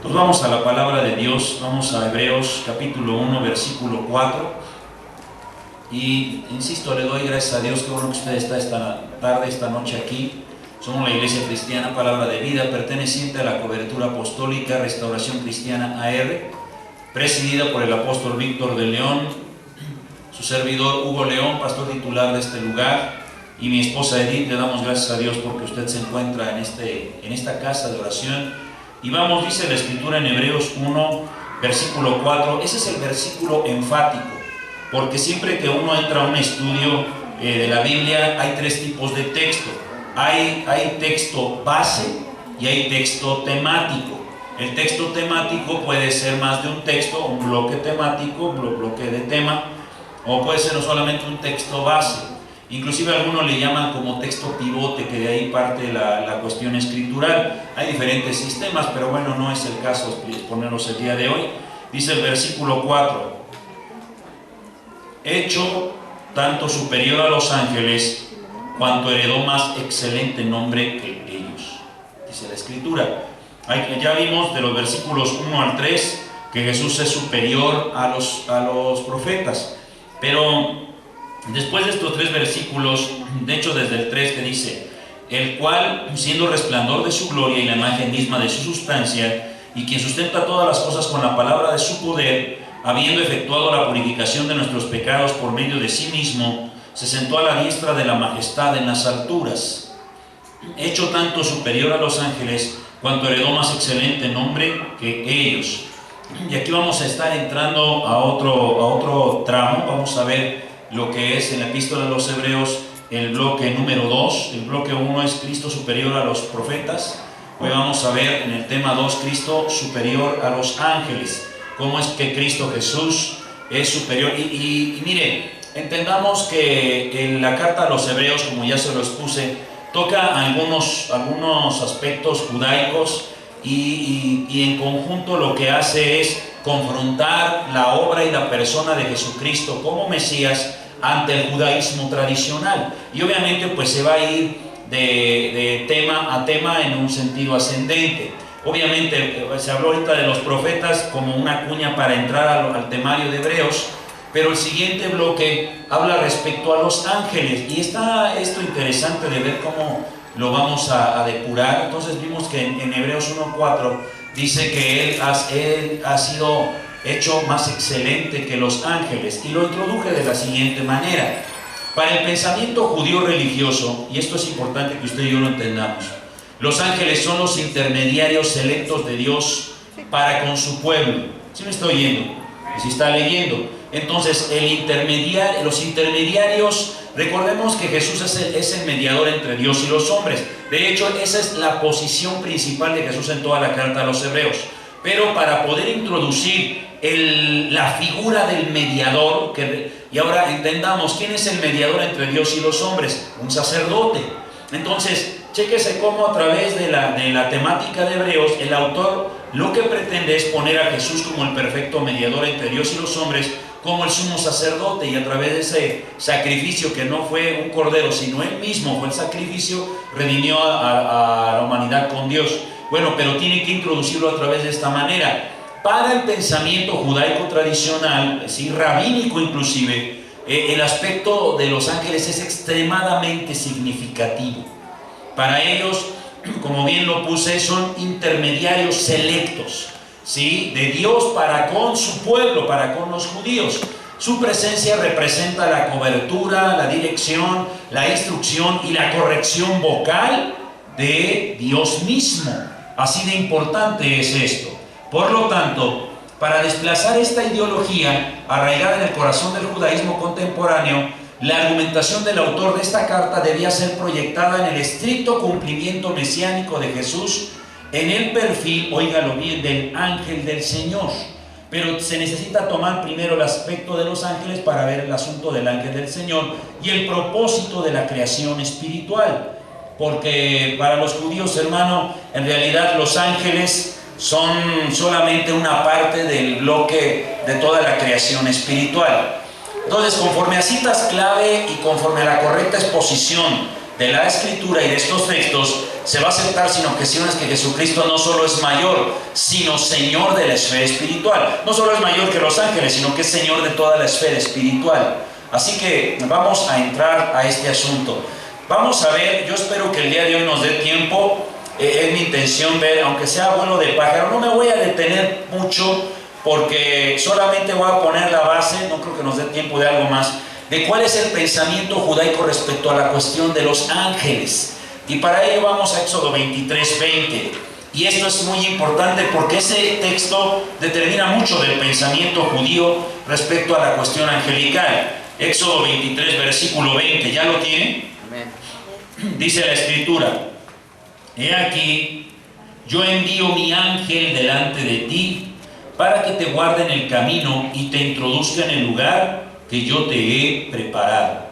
Pues vamos a la palabra de Dios, vamos a Hebreos capítulo 1, versículo 4. Y insisto, le doy gracias a Dios, que bueno que usted está esta tarde, esta noche aquí. Somos la Iglesia Cristiana Palabra de Vida, perteneciente a la cobertura apostólica Restauración Cristiana AR, presidida por el apóstol Víctor de León, su servidor Hugo León, pastor titular de este lugar, y mi esposa Edith. Le damos gracias a Dios porque usted se encuentra en esta casa de oración. Y vamos, dice la Escritura en Hebreos 1, versículo 4, ese es el versículo enfático, porque siempre que uno entra a un estudio de la Biblia, hay tres tipos de texto. Hay texto base y hay texto temático. El texto temático puede ser más de un texto, un bloque temático, bloque de tema, o puede ser no solamente un texto base. Inclusive algunos le llaman como texto pivote, que de ahí parte la cuestión escritural. Hay diferentes sistemas, pero bueno, no es el caso exponerlos el día de hoy. Dice el versículo 4: hecho tanto superior a los ángeles, cuanto heredó más excelente nombre que ellos. Dice la Escritura. Ya vimos de los versículos 1 al 3 que Jesús es superior a los profetas. Pero después de estos tres versículos, de hecho desde el 3 que dice: el cual, siendo resplandor de su gloria y la imagen misma de su sustancia, y quien sustenta todas las cosas con la palabra de su poder, habiendo efectuado la purificación de nuestros pecados por medio de sí mismo, se sentó a la diestra de la majestad en las alturas, hecho tanto superior a los ángeles, cuanto heredó más excelente nombre que ellos. Y aquí vamos a estar entrando a otro tramo. Vamos a ver lo que es en la epístola de los Hebreos el bloque número 2. El bloque 1 es Cristo superior a los profetas. Hoy vamos a ver en el tema 2 Cristo superior a los ángeles. Cómo es que Cristo Jesús es superior. Y mire, entendamos que en la carta a los Hebreos, como ya se lo expuse, toca algunos aspectos judaicos y en conjunto lo que hace es confrontar la obra y la persona de Jesucristo como Mesías ante el judaísmo tradicional. Y obviamente pues se va a ir de tema a tema en un sentido ascendente. Obviamente se habló ahorita de los profetas como una cuña para entrar al temario de Hebreos, pero el siguiente bloque habla respecto a los ángeles, y está esto interesante de ver cómo lo vamos a depurar. Entonces vimos que en Hebreos 1.4 dice que él ha sido hecho más excelente que los ángeles, y lo introduje de la siguiente manera: para el pensamiento judío religioso, y esto es importante que usted y yo lo entendamos, los ángeles son los intermediarios selectos de Dios para con su pueblo. ¿Sí me estoy oyendo? ¿Y si está leyendo? Entonces, los intermediarios, recordemos que Jesús es el mediador entre Dios y los hombres. De hecho, esa es la posición principal de Jesús en toda la carta a los Hebreos. Pero para poder introducir la figura del mediador, y ahora entendamos, ¿quién es el mediador entre Dios y los hombres? Un sacerdote. Entonces, chéquese cómo a través de la temática de Hebreos, el autor lo que pretende es poner a Jesús como el perfecto mediador entre Dios y los hombres, como el sumo sacerdote, y a través de ese sacrificio, que no fue un cordero, sino él mismo fue el sacrificio, redimió a la humanidad con Dios. Bueno, pero tiene que introducirlo a través de esta manera. Para el pensamiento judaico tradicional, sí, rabínico inclusive, el aspecto de los ángeles es extremadamente significativo. Para ellos, como bien lo puse, son intermediarios selectos, ¿sí?, de Dios para con su pueblo, para con los judíos. Su presencia representa la cobertura, la dirección, la instrucción y la corrección vocal de Dios mismo. Así de importante es esto. Por lo tanto, para desplazar esta ideología arraigada en el corazón del judaísmo contemporáneo, la argumentación del autor de esta carta debía ser proyectada en el estricto cumplimiento mesiánico de Jesús, en el perfil, óigalo bien, del ángel del Señor. Pero se necesita tomar primero el aspecto de los ángeles para ver el asunto del ángel del Señor y el propósito de la creación espiritual. Porque para los judíos, hermano, en realidad los ángeles son solamente una parte del bloque de toda la creación espiritual. Entonces, conforme a citas clave y conforme a la correcta exposición de la Escritura y de estos textos, se va a aceptar sin objeciones que Jesucristo no solo es mayor, sino Señor de la esfera espiritual. No solo es mayor que los ángeles, sino que es Señor de toda la esfera espiritual. Así que vamos a entrar a este asunto. Vamos a ver, yo espero que el día de hoy nos dé tiempo. Es mi intención ver, aunque sea vuelo de pájaro, no me voy a detener mucho porque solamente voy a poner la base, no creo que nos dé tiempo de algo más, de cuál es el pensamiento judaico respecto a la cuestión de los ángeles. Y para ello vamos a Éxodo 23:20. Y esto es muy importante porque ese texto determina mucho del pensamiento judío respecto a la cuestión angelical. Éxodo 23, versículo 20, ¿ya lo tiene? Amén. Dice la Escritura: He aquí, yo envío mi ángel delante de ti para que te guarde en el camino y te introduzca en el lugar que yo te he preparado.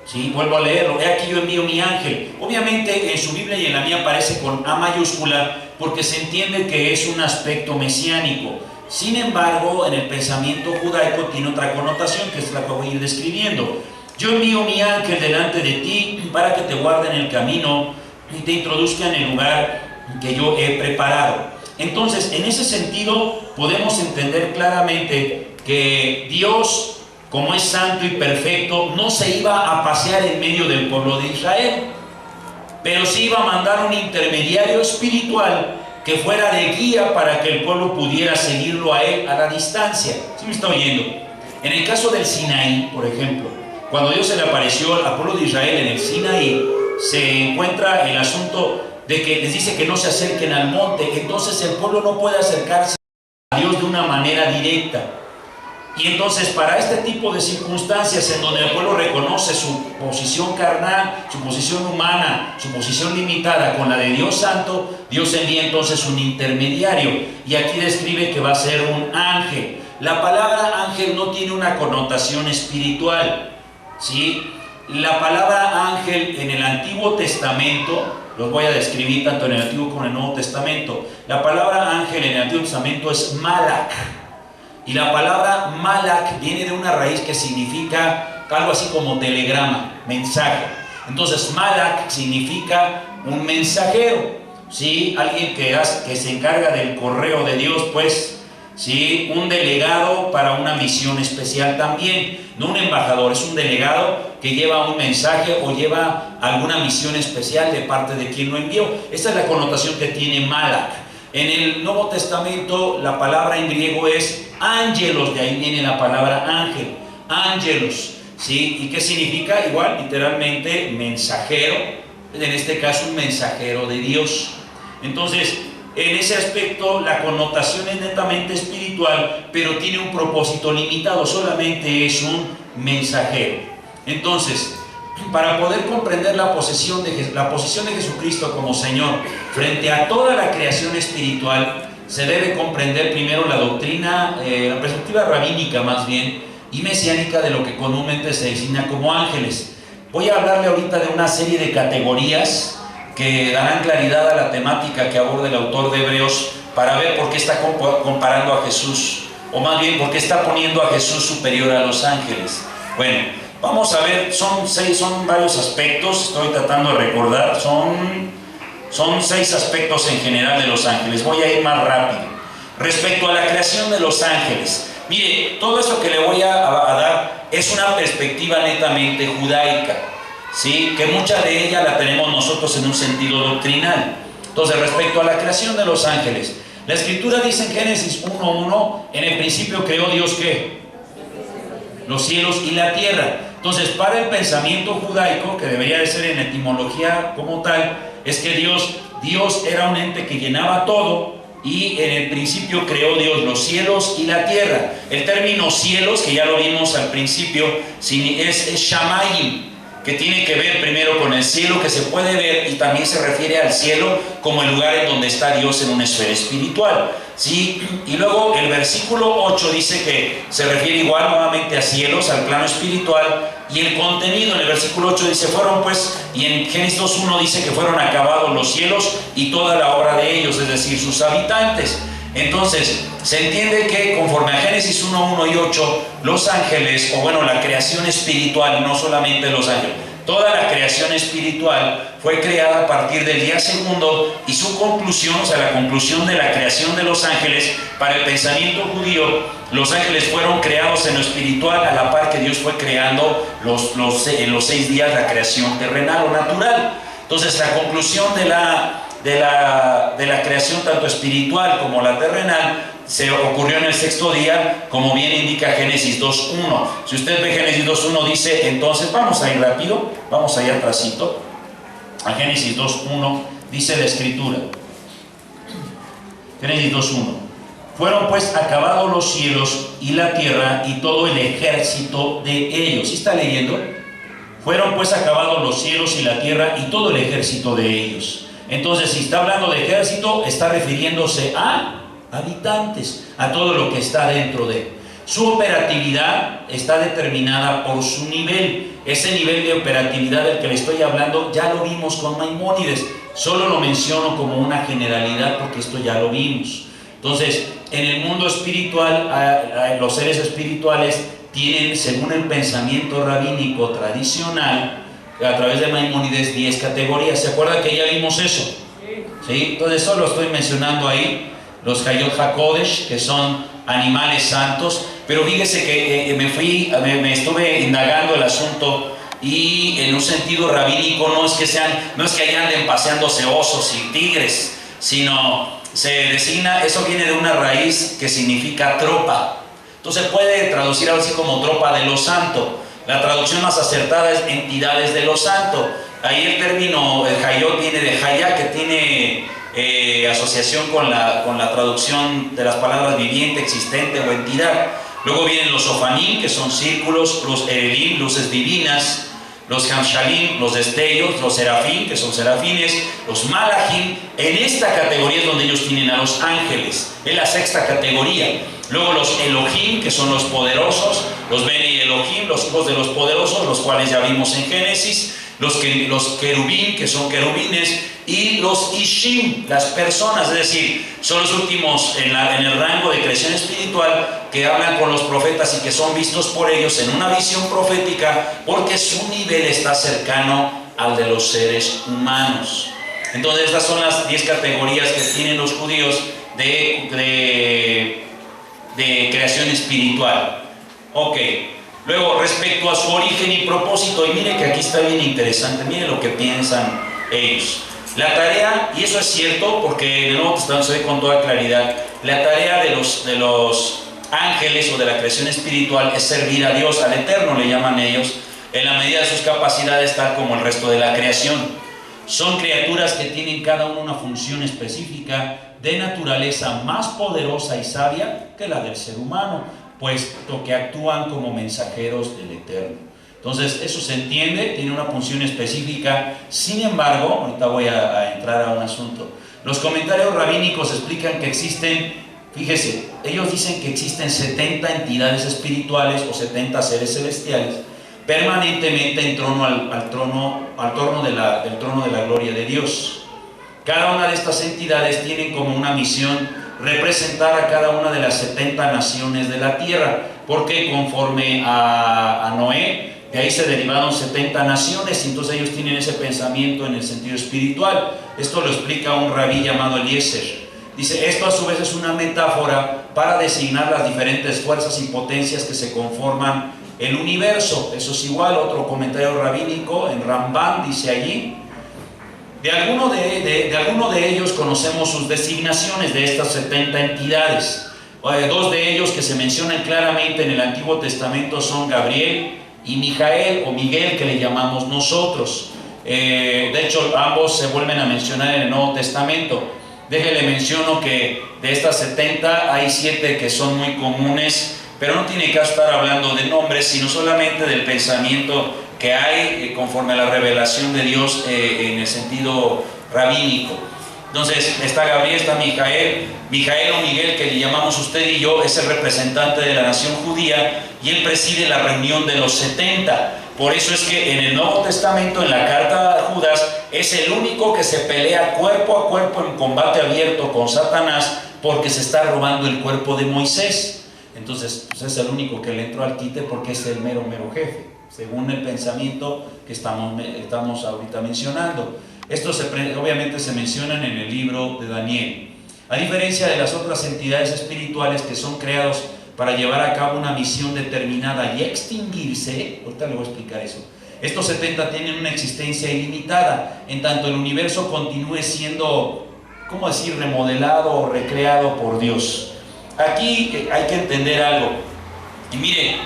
¿Sí? Vuelvo a leerlo. He aquí, yo envío mi ángel. Obviamente en su Biblia y en la mía aparece con A mayúscula porque se entiende que es un aspecto mesiánico. Sin embargo, en el pensamiento judaico tiene otra connotación, que es la que voy a ir describiendo. Yo envío mi ángel delante de ti para que te guarde en el camino y te introduzca en el lugar que yo he preparado. Entonces, en ese sentido, podemos entender claramente que Dios, como es santo y perfecto, no se iba a pasear en medio del pueblo de Israel, pero sí iba a mandar un intermediario espiritual que fuera de guía para que el pueblo pudiera seguirlo a él a la distancia. ¿Sí me está oyendo? En el caso del Sinaí, por ejemplo, cuando Dios se le apareció al pueblo de Israel en el Sinaí, se encuentra el asunto de que les dice que no se acerquen al monte. Entonces el pueblo no puede acercarse a Dios de una manera directa. Y entonces para este tipo de circunstancias en donde el pueblo reconoce su posición carnal, su posición humana, su posición limitada con la de Dios Santo, Dios envía entonces un intermediario. Y aquí describe que va a ser un ángel. La palabra ángel no tiene una connotación espiritual, ¿sí? La palabra ángel en el Antiguo Testamento, los voy a describir tanto en el Antiguo como en el Nuevo Testamento. La palabra ángel en el Antiguo Testamento es malak. Y la palabra malak viene de una raíz que significa algo así como telegrama, mensaje. Entonces malak significa un mensajero, ¿sí? Alguien que se encarga del correo de Dios, pues, ¿sí? Un delegado para una misión especial también. No un embajador, es un delegado que lleva un mensaje o lleva alguna misión especial de parte de quien lo envió. Esta es la connotación que tiene malak. En el Nuevo Testamento la palabra en griego es ángelos, de ahí viene la palabra ángel, ángelos, ¿sí? ¿Y qué significa? Igual, literalmente, mensajero, en este caso un mensajero de Dios. Entonces, en ese aspecto la connotación es netamente espiritual, pero tiene un propósito limitado, solamente es un mensajero. Entonces, para poder comprender la posición de Jesucristo como Señor frente a toda la creación espiritual, se debe comprender primero la doctrina, la perspectiva rabínica más bien, y mesiánica de lo que comúnmente se designa como ángeles. Voy a hablarle ahorita de una serie de categorías que darán claridad a la temática que aborda el autor de Hebreos para ver por qué está comparando a Jesús, o más bien por qué está poniendo a Jesús superior a los ángeles. Bueno, vamos a ver, son varios aspectos, estoy tratando de recordar, son 6 aspectos en general de los ángeles. Voy a ir más rápido. Respecto a la creación de los ángeles, mire, todo esto que le voy a dar es una perspectiva netamente judaica, ¿sí? Que mucha de ella la tenemos nosotros en un sentido doctrinal. Entonces, respecto a la creación de los ángeles, la Escritura dice en Génesis 1:1, en el principio creó Dios, ¿qué? Los cielos y la tierra. Entonces, para el pensamiento judaico, que debería de ser en etimología como tal, es que Dios era un ente que llenaba todo, y en el principio creó Dios los cielos y la tierra. El término cielos, que ya lo vimos al principio, es shamayim, que tiene que ver primero con el cielo que se puede ver, y también se refiere al cielo como el lugar en donde está Dios en una esfera espiritual, ¿sí? Y luego el versículo 8 dice que se refiere igual nuevamente a cielos, al plano espiritual, y el contenido en el versículo 8 dice, fueron pues, y en Génesis 2:1 dice que fueron acabados los cielos y toda la obra de ellos, es decir, sus habitantes. Entonces, se entiende que conforme a Génesis 1:1 y 8, los ángeles, o bueno, la creación espiritual, no solamente los ángeles, Toda la creación espiritual fue creada a partir del día segundo y su conclusión, o sea, la conclusión de la creación de los ángeles, para el pensamiento judío, los ángeles fueron creados en lo espiritual a la par que Dios fue creando en los 6 días la creación terrenal o natural. Entonces, la conclusión de la creación tanto espiritual como la terrenal se ocurrió en el 6º día, como bien indica Génesis 2.1. Si usted ve Génesis 2.1, dice, entonces, vamos a ir rápido, vamos allá atrásito, a Génesis 2.1, dice la Escritura, Génesis 2.1, fueron pues acabados los cielos y la tierra y todo el ejército de ellos. ¿Sí está leyendo? Fueron pues acabados los cielos y la tierra y todo el ejército de ellos. Entonces, si está hablando de ejército, está refiriéndose a habitantes, a todo lo que está dentro de. Su operatividad está determinada por su nivel. Ese nivel de operatividad del que le estoy hablando ya lo vimos con Maimónides. Solo lo menciono como una generalidad porque esto ya lo vimos. Entonces, en el mundo espiritual, los seres espirituales tienen, según el pensamiento rabínico tradicional, a través de Maimónides, 10 categorías. ¿Se acuerdan que ya vimos eso? ¿Sí? Entonces, solo estoy mencionando ahí los Hayot HaKodesh, que son animales santos. Pero fíjese que me estuve indagando el asunto, y en un sentido rabínico no es que ahí anden paseándose osos y tigres, sino se designa, eso viene de una raíz que significa tropa. Entonces puede traducir algo así como tropa de lo santo. La traducción más acertada es entidades de lo santo. Ahí el término Hayot viene de Hayá, que tiene asociación con la traducción de las palabras viviente, existente o entidad. Luego vienen los Ofanim, que son círculos, los Erelim, luces divinas, los Hamshalim, los destellos, los Serafín, que son serafines, los Malachim. En esta categoría es donde ellos tienen a los ángeles, es la 6ª categoría. Luego los Elohim, que son los poderosos, los Beni Elohim, los hijos de los poderosos, los cuales ya vimos en Génesis, los querubín, que son querubines, y los Ishim, las personas, es decir, son los últimos en el rango de creación espiritual, que hablan con los profetas y que son vistos por ellos en una visión profética, porque su nivel está cercano al de los seres humanos. Entonces, estas son las 10 categorías que tienen los judíos de creación espiritual. Ok. Luego, respecto a su origen y propósito, y mire que aquí está bien interesante, mire lo que piensan ellos. La tarea, y eso es cierto porque en el Nuevo Testamento se ve con toda claridad, la tarea de los ángeles o de la creación espiritual es servir a Dios, al Eterno le llaman ellos, en la medida de sus capacidades, tal como el resto de la creación. Son criaturas que tienen cada una una función específica de naturaleza más poderosa y sabia que la del ser humano, puesto que actúan como mensajeros del Eterno. Entonces, eso se entiende, tiene una función específica. Sin embargo, ahorita voy a entrar a un asunto. Los comentarios rabínicos explican que existen, fíjese, ellos dicen que existen 70 entidades espirituales o 70 seres celestiales permanentemente en torno al trono de la gloria de Dios. Cada una de estas entidades tienen como una misión representar a cada una de las 70 naciones de la tierra, porque conforme a Noé, de ahí se derivaron 70 naciones, y entonces ellos tienen ese pensamiento en el sentido espiritual. Esto lo explica un rabí llamado Eliezer. Dice, esto a su vez es una metáfora para designar las diferentes fuerzas y potencias que se conforman el universo. Eso es igual, otro comentario rabínico en Rambam dice allí, de alguno de ellos conocemos sus designaciones de estas 70 entidades. Dos de ellos que se mencionan claramente en el Antiguo Testamento son Gabriel y Mijael, o Miguel, que le llamamos nosotros. De hecho, ambos se vuelven a mencionar en el Nuevo Testamento. Déjele menciono que de estas 70 hay 7 que son muy comunes, pero no tiene que estar hablando de nombres, sino solamente del pensamiento que hay conforme a la revelación de Dios en el sentido rabínico. Entonces está Gabriel, está Mijael o Miguel, que le llamamos usted y yo, es el representante de la nación judía, y él preside la reunión de los 70. Por eso es que en el Nuevo Testamento, en la carta a Judas, es el único que se pelea cuerpo a cuerpo en combate abierto con Satanás, porque se está robando el cuerpo de Moisés. Entonces pues es el único que le entró al quite, porque es el mero jefe. según el pensamiento que estamos ahorita mencionando. Esto obviamente se mencionan en el libro de Daniel. A diferencia de las otras entidades espirituales que son creados para llevar a cabo una misión determinada y extinguirse, ahorita le voy a explicar eso. Estos 70 tienen una existencia ilimitada, en tanto el universo continúe siendo, ¿cómo decir?, remodelado o recreado por Dios. Aquí hay que entender algo. Y mire,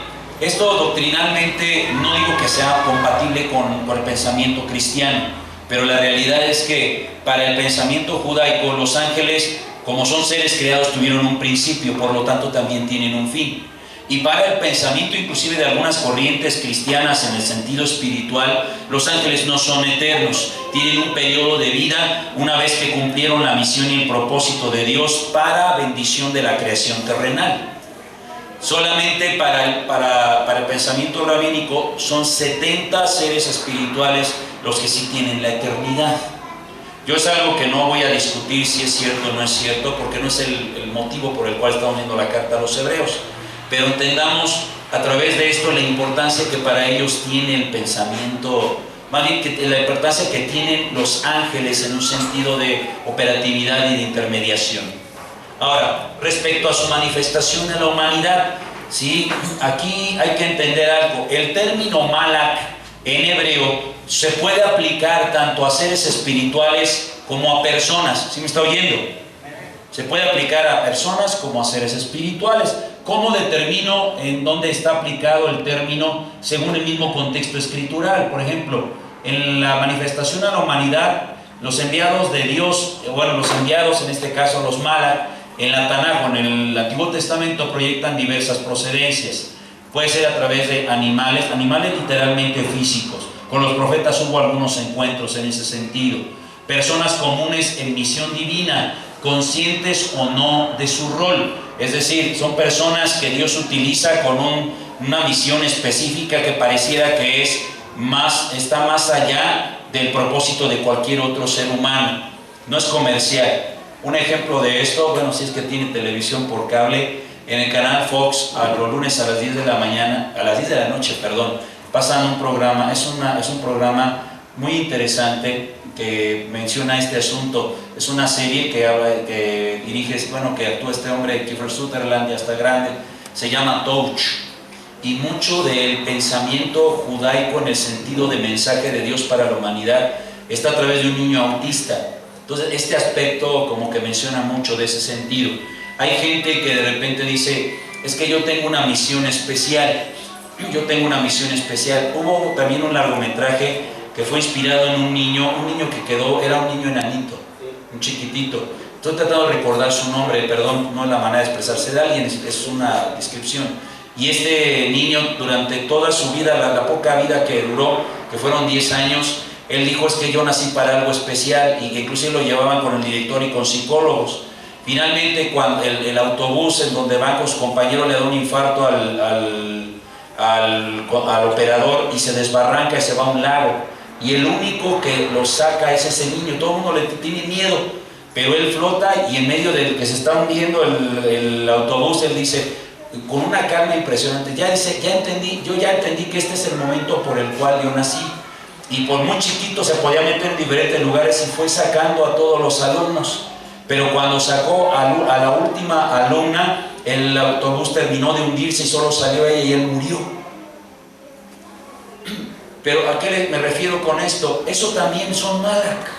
esto doctrinalmente no digo que sea compatible con el pensamiento cristiano, pero la realidad es que para el pensamiento judaico, los ángeles, como son seres creados, tuvieron un principio, por lo tanto también tienen un fin. Y para el pensamiento inclusive de algunas corrientes cristianas en el sentido espiritual, los ángeles no son eternos, tienen un periodo de vida una vez que cumplieron la misión y el propósito de Dios para bendición de la creación terrenal. Solamente para el pensamiento rabínico son 70 seres espirituales los que sí tienen la eternidad. Yo es algo que no voy a discutir si es cierto o no es cierto, porque no es el motivo por el cual estamos viendo la carta a los hebreos. Pero entendamos a través de esto la importancia que para ellos tiene el pensamiento, más bien que la importancia que tienen los ángeles en un sentido de operatividad y de intermediación. Ahora, respecto a su manifestación en la humanidad, ¿sí? Aquí hay que entender algo. El término malak en hebreo se puede aplicar tanto a seres espirituales como a personas. ¿Sí me está oyendo? Se puede aplicar a personas como a seres espirituales. ¿Cómo determino en dónde está aplicado el término según el mismo contexto escritural? Por ejemplo, en la manifestación a la humanidad, los enviados de Dios, bueno, los enviados en este caso los malak, en la Tanaj o en el Antiguo Testamento proyectan diversas procedencias. Puede ser a través de animales literalmente físicos. Con los profetas hubo algunos encuentros en ese sentido. Personas comunes en misión divina, conscientes o no de su rol. Es decir, son personas que Dios utiliza con una misión específica que pareciera que está más allá del propósito de cualquier otro ser humano. No es comercial. Un ejemplo de esto, bueno, si es que tiene televisión por cable, en el canal Fox, los lunes a las 10 de la mañana, a las 10 de la noche, perdón, pasan un programa, es un programa muy interesante que menciona este asunto. Es una serie que dirige, bueno, que actúa este hombre, Kiefer Sutherland, ya está grande, se llama Touch. Y mucho del pensamiento judaico en el sentido de mensaje de Dios para la humanidad está a través de un niño autista. Entonces, este aspecto como que menciona mucho de ese sentido. Hay gente que de repente dice, es que yo tengo una misión especial. Hubo también un largometraje que fue inspirado en un niño que era un niño enanito, un chiquitito. Estoy tratando de recordar su nombre, perdón, no es la manera de expresarse de alguien, es una descripción. Y este niño, durante toda su vida, la poca vida que duró, que fueron 10 años, él dijo, es que yo nací para algo especial, y que inclusive lo llevaban con el director y con psicólogos. Finalmente, cuando el autobús en donde van con su compañero le da un infarto al operador y se desbarranca y se va a un lago, y el único que lo saca es ese niño. Todo el mundo le tiene miedo, pero él flota, y en medio del que se está hundiendo el autobús, él dice con una calma impresionante, yo ya entendí que este es el momento por el cual yo nací. Y por muy chiquito se podía meter en diferentes lugares y fue sacando a todos los alumnos. Pero cuando sacó a la última alumna, el autobús terminó de hundirse y solo salió ella y él murió. Pero ¿a qué me refiero con esto? Eso también son malak.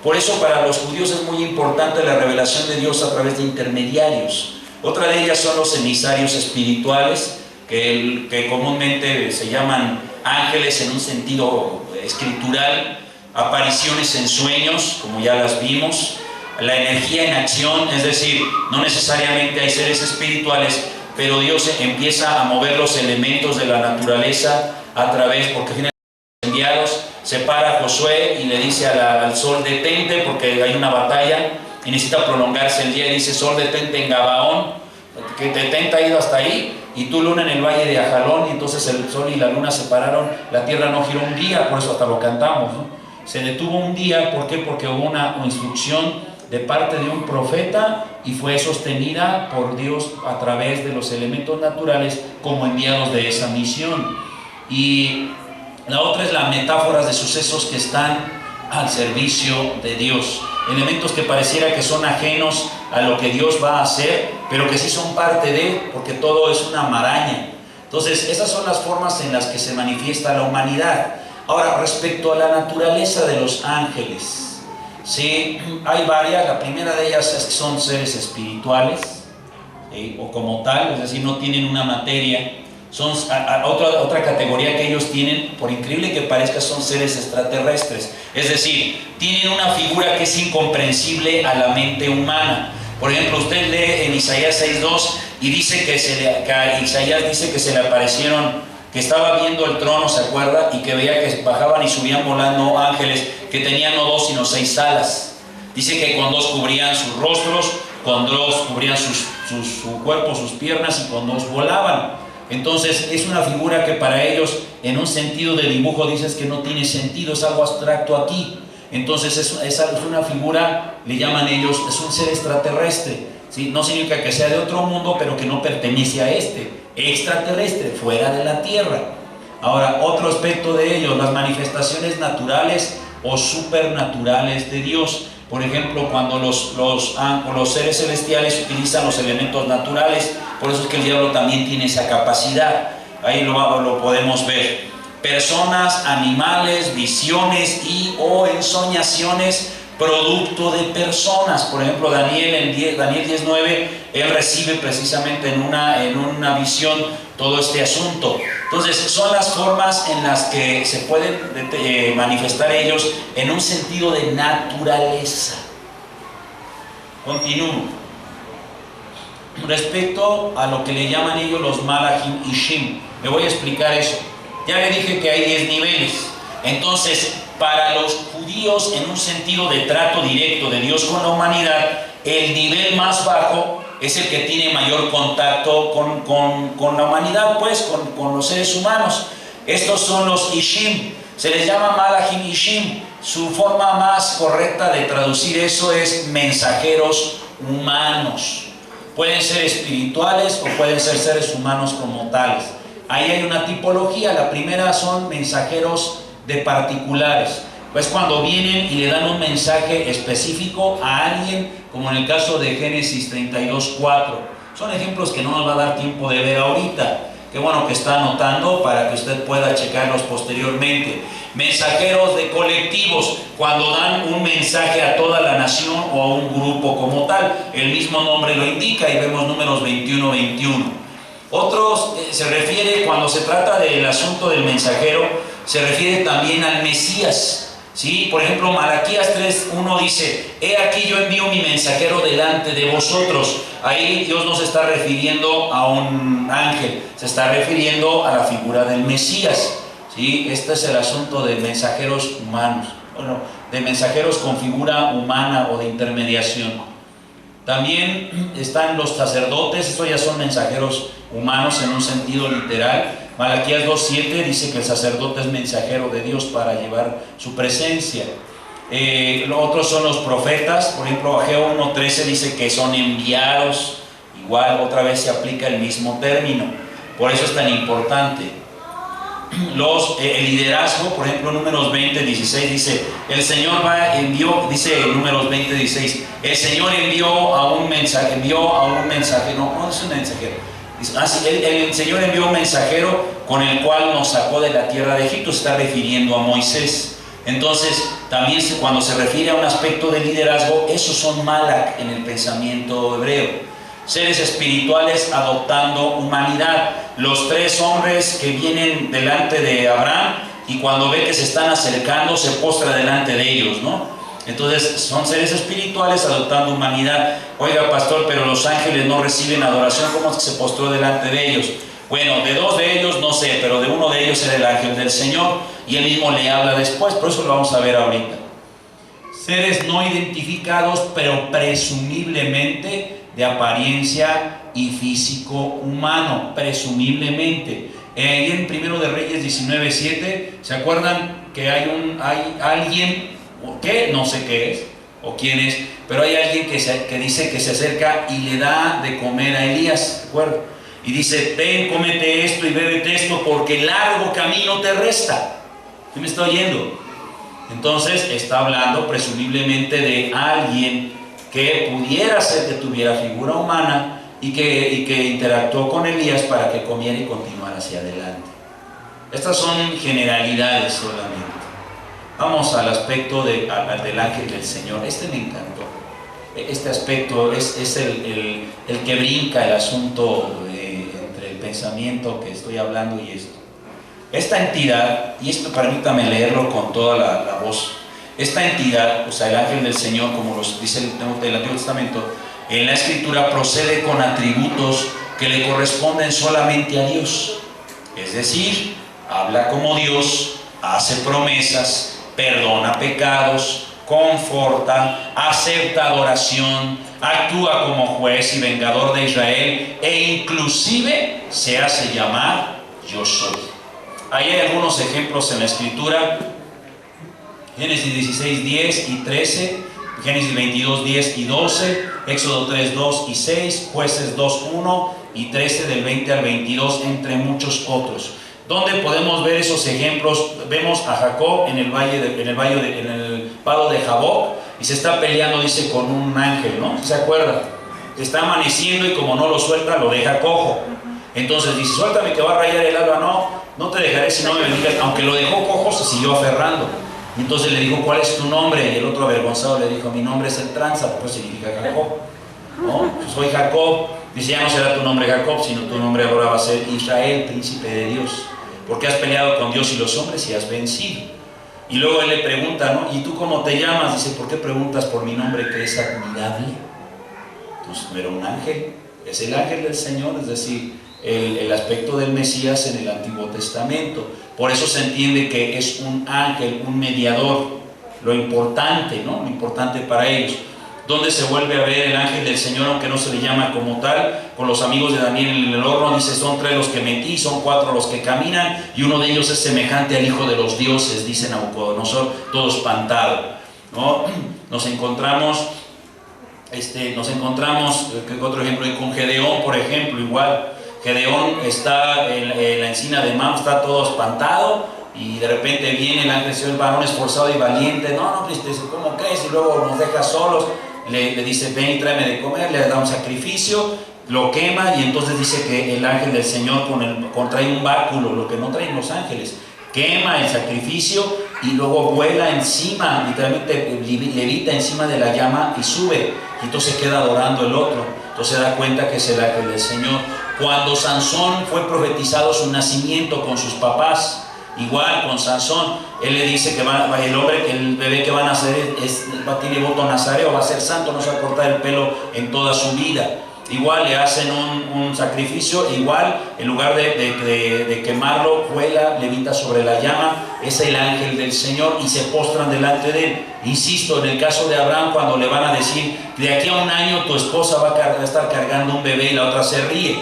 Por eso para los judíos es muy importante la revelación de Dios a través de intermediarios. Otra de ellas son los emisarios espirituales, que comúnmente se llaman ángeles en un sentido escritural, apariciones en sueños, como ya las vimos, la energía en acción, es decir, no necesariamente hay seres espirituales, pero Dios empieza a mover los elementos de la naturaleza a través, porque finalmente los enviados se para Josué y le dice al sol detente, porque hay una batalla y necesita prolongarse el día, y dice sol detente en Gabaón, que detente ha ido hasta ahí, y tú luna en el valle de Ajalón, y entonces el sol y la luna se pararon, la tierra no giró un día, por eso hasta lo cantamos, ¿no? Se detuvo un día, ¿por qué? Porque hubo una instrucción de parte de un profeta y fue sostenida por Dios a través de los elementos naturales como enviados de esa misión. Y la otra es las metáforas de sucesos que están al servicio de Dios. Elementos que pareciera que son ajenos a lo que Dios va a hacer, pero que sí son parte de, porque todo es una maraña. Entonces, esas son las formas en las que se manifiesta la humanidad. Ahora, respecto a la naturaleza de los ángeles, sí, hay varias. La primera de ellas es que son seres espirituales, o como tal, es decir, no tienen una materia. Son otra categoría que ellos tienen, por increíble que parezca, son seres extraterrestres. Es decir, tienen una figura que es incomprensible a la mente humana. Por ejemplo, usted lee en Isaías 6:2 y dice que Isaías dice que se le aparecieron, que estaba viendo el trono, ¿se acuerda? Y que veía que bajaban y subían volando ángeles que tenían no 2 sino 6 alas. Dice que con 2 cubrían sus rostros, con 2 cubrían su cuerpo, sus piernas, y con 2 volaban. Entonces es una figura que para ellos, en un sentido de dibujo, dices que no tiene sentido, es algo abstracto aquí. Entonces es una figura, le llaman ellos, es un ser extraterrestre, ¿sí? No significa que sea de otro mundo, pero que no pertenece a este, extraterrestre, fuera de la Tierra. Ahora, otro aspecto de ellos, las manifestaciones naturales o supernaturales de Dios. Por ejemplo, cuando los seres celestiales utilizan los elementos naturales, por eso es que el diablo también tiene esa capacidad. Ahí lo podemos ver. Personas, animales, visiones o ensoñaciones producto de personas. Por ejemplo, Daniel 10:9, él recibe precisamente en una visión todo este asunto. Entonces, son las formas en las que se pueden manifestar ellos en un sentido de naturaleza. Continúo. Respecto a lo que le llaman ellos los Malachim Ishim, le voy a explicar eso. Ya le dije que hay 10 niveles. Entonces, para los judíos, en un sentido de trato directo de Dios con la humanidad, el nivel más bajo es el que tiene mayor contacto con la humanidad, pues, con los seres humanos. Estos son los Ishim, se les llama Malachim Ishim. Su forma más correcta de traducir eso es mensajeros humanos. Pueden ser espirituales o pueden ser seres humanos como tales. Ahí hay una tipología. La primera son mensajeros de particulares, pues cuando vienen y le dan un mensaje específico a alguien, como en el caso de Génesis 32:4. Son ejemplos que no nos va a dar tiempo de ver ahorita. Qué bueno que está anotando para que usted pueda checarlos posteriormente. Mensajeros de colectivos, cuando dan un mensaje a toda la nación o a un grupo como tal. El mismo nombre lo indica y vemos Números 21:21. Otros se refiere, cuando se trata del asunto del mensajero, se refiere también al Mesías, ¿sí? Por ejemplo, Malaquías 3:1 dice: he aquí yo envío mi mensajero delante de vosotros. Ahí Dios no se está refiriendo a un ángel, se está refiriendo a la figura del Mesías, ¿sí? Este es el asunto de mensajeros humanos, bueno, de mensajeros con figura humana o de intermediación. También están los sacerdotes. Estos ya son mensajeros humanos en un sentido literal. Malaquías 2:7 dice que el sacerdote es mensajero de Dios para llevar su presencia. Otros son los profetas. Por ejemplo, Ageo 1:13 dice que son enviados. Igual, otra vez se aplica el mismo término. Por eso es tan importante. El liderazgo, por ejemplo, Números 20:16 dice: el Señor envió, dice Números 20:16, el Señor envió a un mensajero, no es un mensajero. El Señor envió un mensajero con el cual nos sacó de la tierra de Egipto. Se está refiriendo a Moisés. Entonces, también cuando se refiere a un aspecto de liderazgo, esos son malach en el pensamiento hebreo. Seres espirituales adoptando humanidad. Los 3 hombres que vienen delante de Abraham, y cuando ve que se están acercando, se postra delante de ellos, ¿no? Entonces, son seres espirituales adoptando humanidad. Oiga, pastor, pero los ángeles no reciben adoración. ¿Cómo es que se postró delante de ellos? Bueno, de 2 de ellos no sé, pero de uno de ellos era el ángel del Señor, y él mismo le habla después. Por eso lo vamos a ver ahorita. Seres no identificados, pero presumiblemente de apariencia y físico humano, presumiblemente. Y en 1 de Reyes 19:7, ¿se acuerdan que hay alguien que no sé qué es o quién es, pero hay alguien que dice que se acerca y le da de comer a Elías? ¿Se acuerdan? y dice, ten, cómete esto y bébete esto, porque largo camino te resta. ¿Sí me está oyendo? Entonces está hablando presumiblemente de alguien que pudiera ser que tuviera figura humana y que interactuó con Elías para que comiera y continuara hacia adelante. Estas son generalidades solamente. Vamos al aspecto del ángel del Señor. Este me encantó. Este aspecto es el que brinca el asunto entre el pensamiento que estoy hablando y esto. Esta entidad, y esto permítame leerlo con toda la voz, esta entidad, o sea, el ángel del Señor, como los dice el Antiguo Testamento, en la Escritura procede con atributos que le corresponden solamente a Dios. Es decir, habla como Dios, hace promesas, perdona pecados, conforta, acepta adoración, actúa como juez y vengador de Israel e inclusive se hace llamar Yo Soy. Ahí hay algunos ejemplos en la Escritura: Génesis 16, 10 y 13, Génesis 22, 10 y 12, Éxodo 3, 2 y 6, Jueces 2, 1 y 13 del 20 al 22, entre muchos otros. ¿Dónde podemos ver esos ejemplos? Vemos a Jacob en el vado de Jaboc, y se está peleando, dice, con un ángel, ¿no? ¿Se acuerda? Está amaneciendo y como no lo suelta, lo deja cojo. Entonces dice, suéltame que va a rayar el alba. No te dejaré si no me bendigas. Aunque lo dejó cojo, se siguió aferrando. Entonces le dijo, ¿cuál es tu nombre? Y el otro avergonzado le dijo, mi nombre es el tranza, porque significa Jacob, ¿no? Soy Jacob. Dice, ya no será tu nombre Jacob, sino tu nombre ahora va a ser Israel, príncipe de Dios, porque has peleado con Dios y los hombres y has vencido. Y luego él le pregunta, ¿no? ¿Y tú cómo te llamas? Dice, ¿por qué preguntas por mi nombre que es admirable? Entonces no era un ángel, es el ángel del Señor, es decir, el aspecto del Mesías en el Antiguo Testamento. Por eso se entiende que es un ángel, un mediador, lo importante, ¿no? Lo importante para ellos. Donde se vuelve a ver el ángel del Señor, aunque no se le llama como tal, con los amigos de Daniel en el horno, dice, son 3 los que metí, son 4 los que caminan, y uno de ellos es semejante al Hijo de los dioses, dice Nabucodonosor, todo espantado, ¿no? Nos encontramos, otro ejemplo, y con Gedeón, por ejemplo, igual. Gedeón está en la encina de Mam, está todo espantado, y de repente viene el ángel del Señor, el varón esforzado y valiente. No, ¿cómo crees? Y luego nos deja solos. Le dice, ven y tráeme de comer, le da un sacrificio, lo quema, y entonces dice que el ángel del Señor trae un báculo, lo que no traen los ángeles, quema el sacrificio y luego vuela encima, literalmente levita encima de la llama y sube, y entonces queda adorando el otro. Entonces se da cuenta que es el ángel del Señor. Cuando Sansón fue profetizado su nacimiento con sus papás, igual con Sansón, él le dice que el bebé que va a nacer tiene voto nazareo, va a ser santo, no se va a cortar el pelo en toda su vida. Igual le hacen un sacrificio, igual en lugar de quemarlo, vuela, levita sobre la llama, es el ángel del Señor, y se postran delante de él. Insisto, en el caso de Abraham, cuando le van a decir, de aquí a un año tu esposa va a estar cargando un bebé, y la otra se ríe.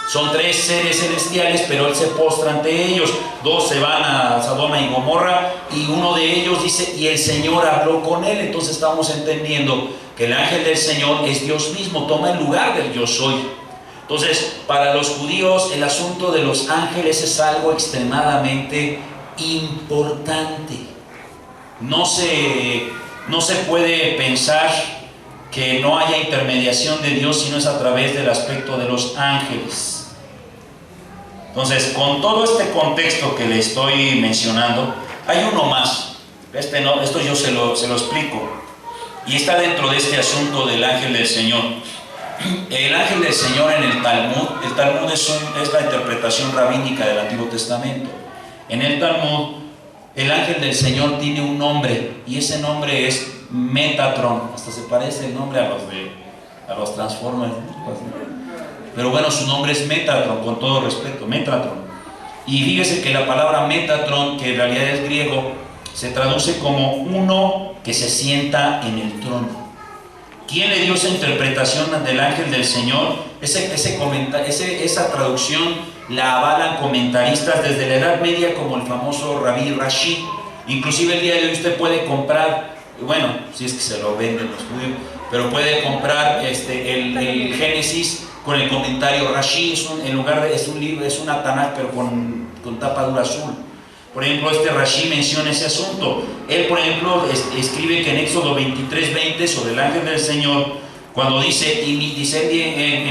Son 3 seres celestiales, pero él se postra ante ellos. 2 se van a Sodoma y Gomorra, y uno de ellos dice, y el Señor habló con él. Entonces estamos entendiendo que el ángel del Señor es Dios mismo, toma el lugar del Yo Soy. Entonces, para los judíos, el asunto de los ángeles es algo extremadamente importante. No se puede pensar que no haya intermediación de Dios si no es a través del aspecto de los ángeles. Entonces, con todo este contexto que le estoy mencionando, hay uno más. Esto yo se lo explico. Y está dentro de este asunto del ángel del Señor. El ángel del Señor en el Talmud es la interpretación rabínica del Antiguo Testamento. En el Talmud, el ángel del Señor tiene un nombre, y ese nombre es Metatron. Hasta se parece el nombre a los Transformers, ¿no? Pero bueno, su nombre es Metatron, con todo respeto, Metatron. Y fíjese que la palabra Metatron, que en realidad es griego, se traduce como uno que se sienta en el trono. ¿Quién le dio esa interpretación del ángel del Señor? Esa traducción la avalan comentaristas desde la Edad Media, como el famoso Rabí Rashi. Inclusive el día de hoy usted puede comprar, bueno, si es que se lo venden los judíos, pero puede comprar el Génesis con el comentario Rashi, es un libro, es una Tanaj, pero con tapadura azul. Por ejemplo, este Rashi menciona ese asunto. Él, por ejemplo, escribe que en Éxodo 23:20 sobre el ángel del Señor, cuando dice,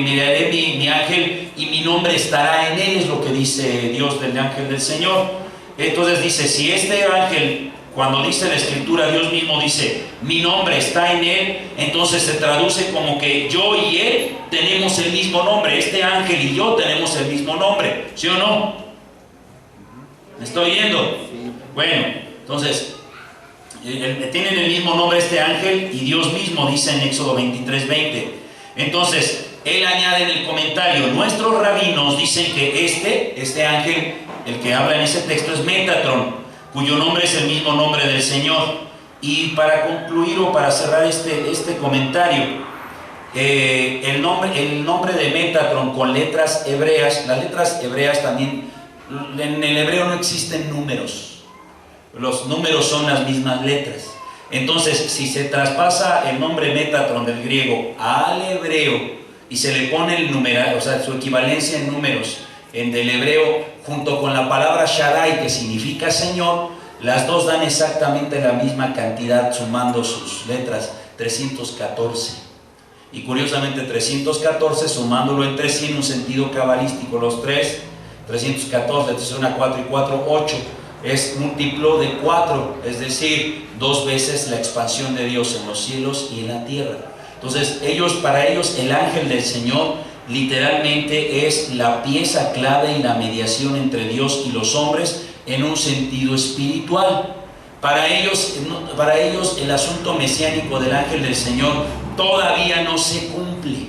miraré mi ángel y mi nombre estará en él, es lo que dice Dios del ángel del Señor. Entonces dice, si este ángel, cuando dice la Escritura, Dios mismo dice, mi nombre está en él, entonces se traduce como que yo y él tenemos el mismo nombre, este ángel y yo tenemos el mismo nombre, ¿sí o no? ¿Me estoy oyendo? Bueno, entonces, tienen el mismo nombre este ángel y Dios mismo dice en Éxodo 23:20. Entonces, él añade en el comentario, nuestros rabinos dicen que este ángel, el que habla en ese texto, es Metatron, cuyo nombre es el mismo nombre del Señor. Y para concluir o para cerrar este comentario, el nombre de Metatron con letras hebreas, las letras hebreas también, en el hebreo no existen números, los números son las mismas letras. Entonces, si se traspasa el nombre Metatron del griego al hebreo y se le pone el numeral, o sea, su equivalencia en números del hebreo, junto con la palabra Shaddai, que significa Señor, las dos dan exactamente la misma cantidad, sumando sus letras, 314. Y curiosamente 314, sumándolo entre sí en un sentido cabalístico, los 314, entonces una 4 y 4, 8, es múltiplo de 4, es decir, 2 veces la expansión de Dios en los cielos y en la tierra. Entonces, para ellos, el ángel del Señor literalmente es la pieza clave y la mediación entre Dios y los hombres en un sentido espiritual. Para ellos el asunto mesiánico del ángel del Señor todavía no se cumple.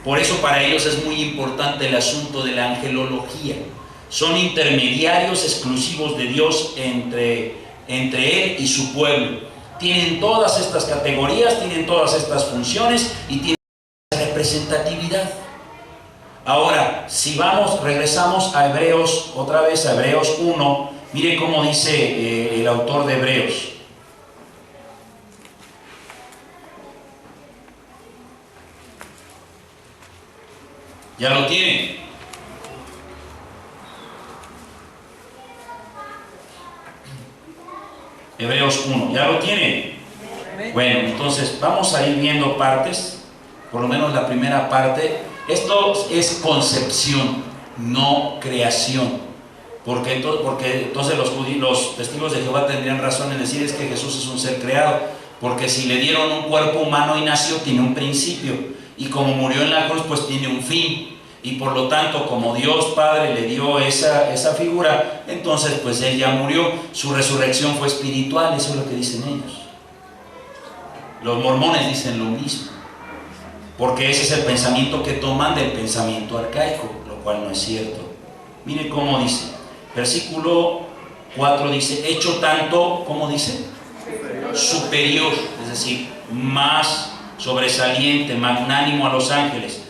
Por eso para ellos es muy importante el asunto de la angelología. Son intermediarios exclusivos de Dios entre Él y su pueblo. Tienen todas estas categorías, tienen todas estas funciones y tienen representatividad. Ahora, si regresamos a Hebreos, otra vez a Hebreos 1, mire cómo dice el autor de Hebreos. ¿Ya lo tienen? Hebreos 1, ¿ya lo tienen? Bueno, entonces vamos a ir viendo partes, por lo menos la primera parte. Esto es concepción, no creación, porque entonces los testigos de Jehová tendrían razón en decir es que Jesús es un ser creado, porque si le dieron un cuerpo humano y nació, tiene un principio, y como murió en la cruz, pues tiene un fin. Y por lo tanto, como Dios Padre le dio esa figura, entonces pues Él ya murió, su resurrección fue espiritual, eso es lo que dicen ellos. Los mormones dicen lo mismo, porque ese es el pensamiento que toman del pensamiento arcaico, lo cual no es cierto. Mire cómo dice, versículo 4 dice, hecho tanto, ¿cómo dice? Superior, es decir, más sobresaliente, magnánimo a los ángeles,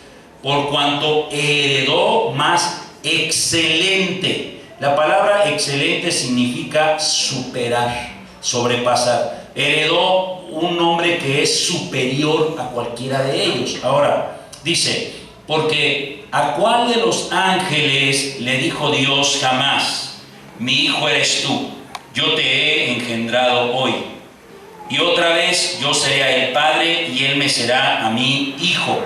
por cuanto heredó más excelente. La palabra excelente significa superar, sobrepasar. Heredó un nombre que es superior a cualquiera de ellos. Ahora, dice, porque ¿a cuál de los ángeles le dijo Dios jamás, mi hijo eres tú, yo te he engendrado hoy? Y otra vez, yo seré a él padre y él me será a mí hijo.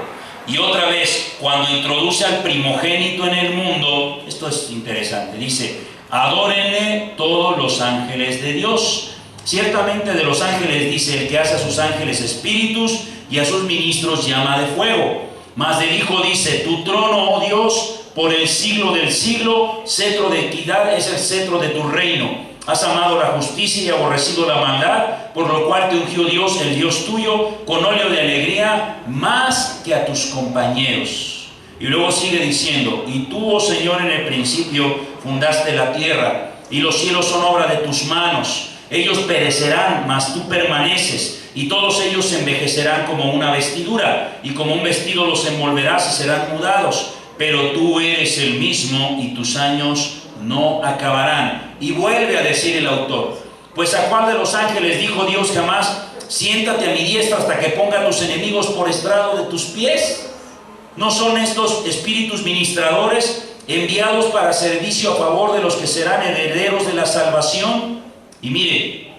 Y otra vez, cuando introduce al primogénito en el mundo, esto es interesante, dice, adórenle todos los ángeles de Dios. Ciertamente de los ángeles dice, el que hace a sus ángeles espíritus y a sus ministros llama de fuego. Mas del Hijo dice, tu trono, oh Dios, por el siglo del siglo, cetro de equidad es el cetro de tu reino. Has amado la justicia y aborrecido la maldad, por lo cual te ungió Dios, el Dios tuyo, con óleo de alegría, más que a tus compañeros. Y luego sigue diciendo, y tú, oh Señor, en el principio fundaste la tierra, y los cielos son obra de tus manos. Ellos perecerán, mas tú permaneces, y todos ellos se envejecerán como una vestidura, y como un vestido los envolverás y serán mudados. Pero tú eres el mismo, y tus años no acabarán. Y vuelve a decir el autor, pues ¿a cuál de los ángeles dijo Dios jamás, siéntate a mi diestra hasta que ponga a tus enemigos por estrado de tus pies? ¿No son estos espíritus ministradores enviados para servicio a favor de los que serán herederos de la salvación? Y mire,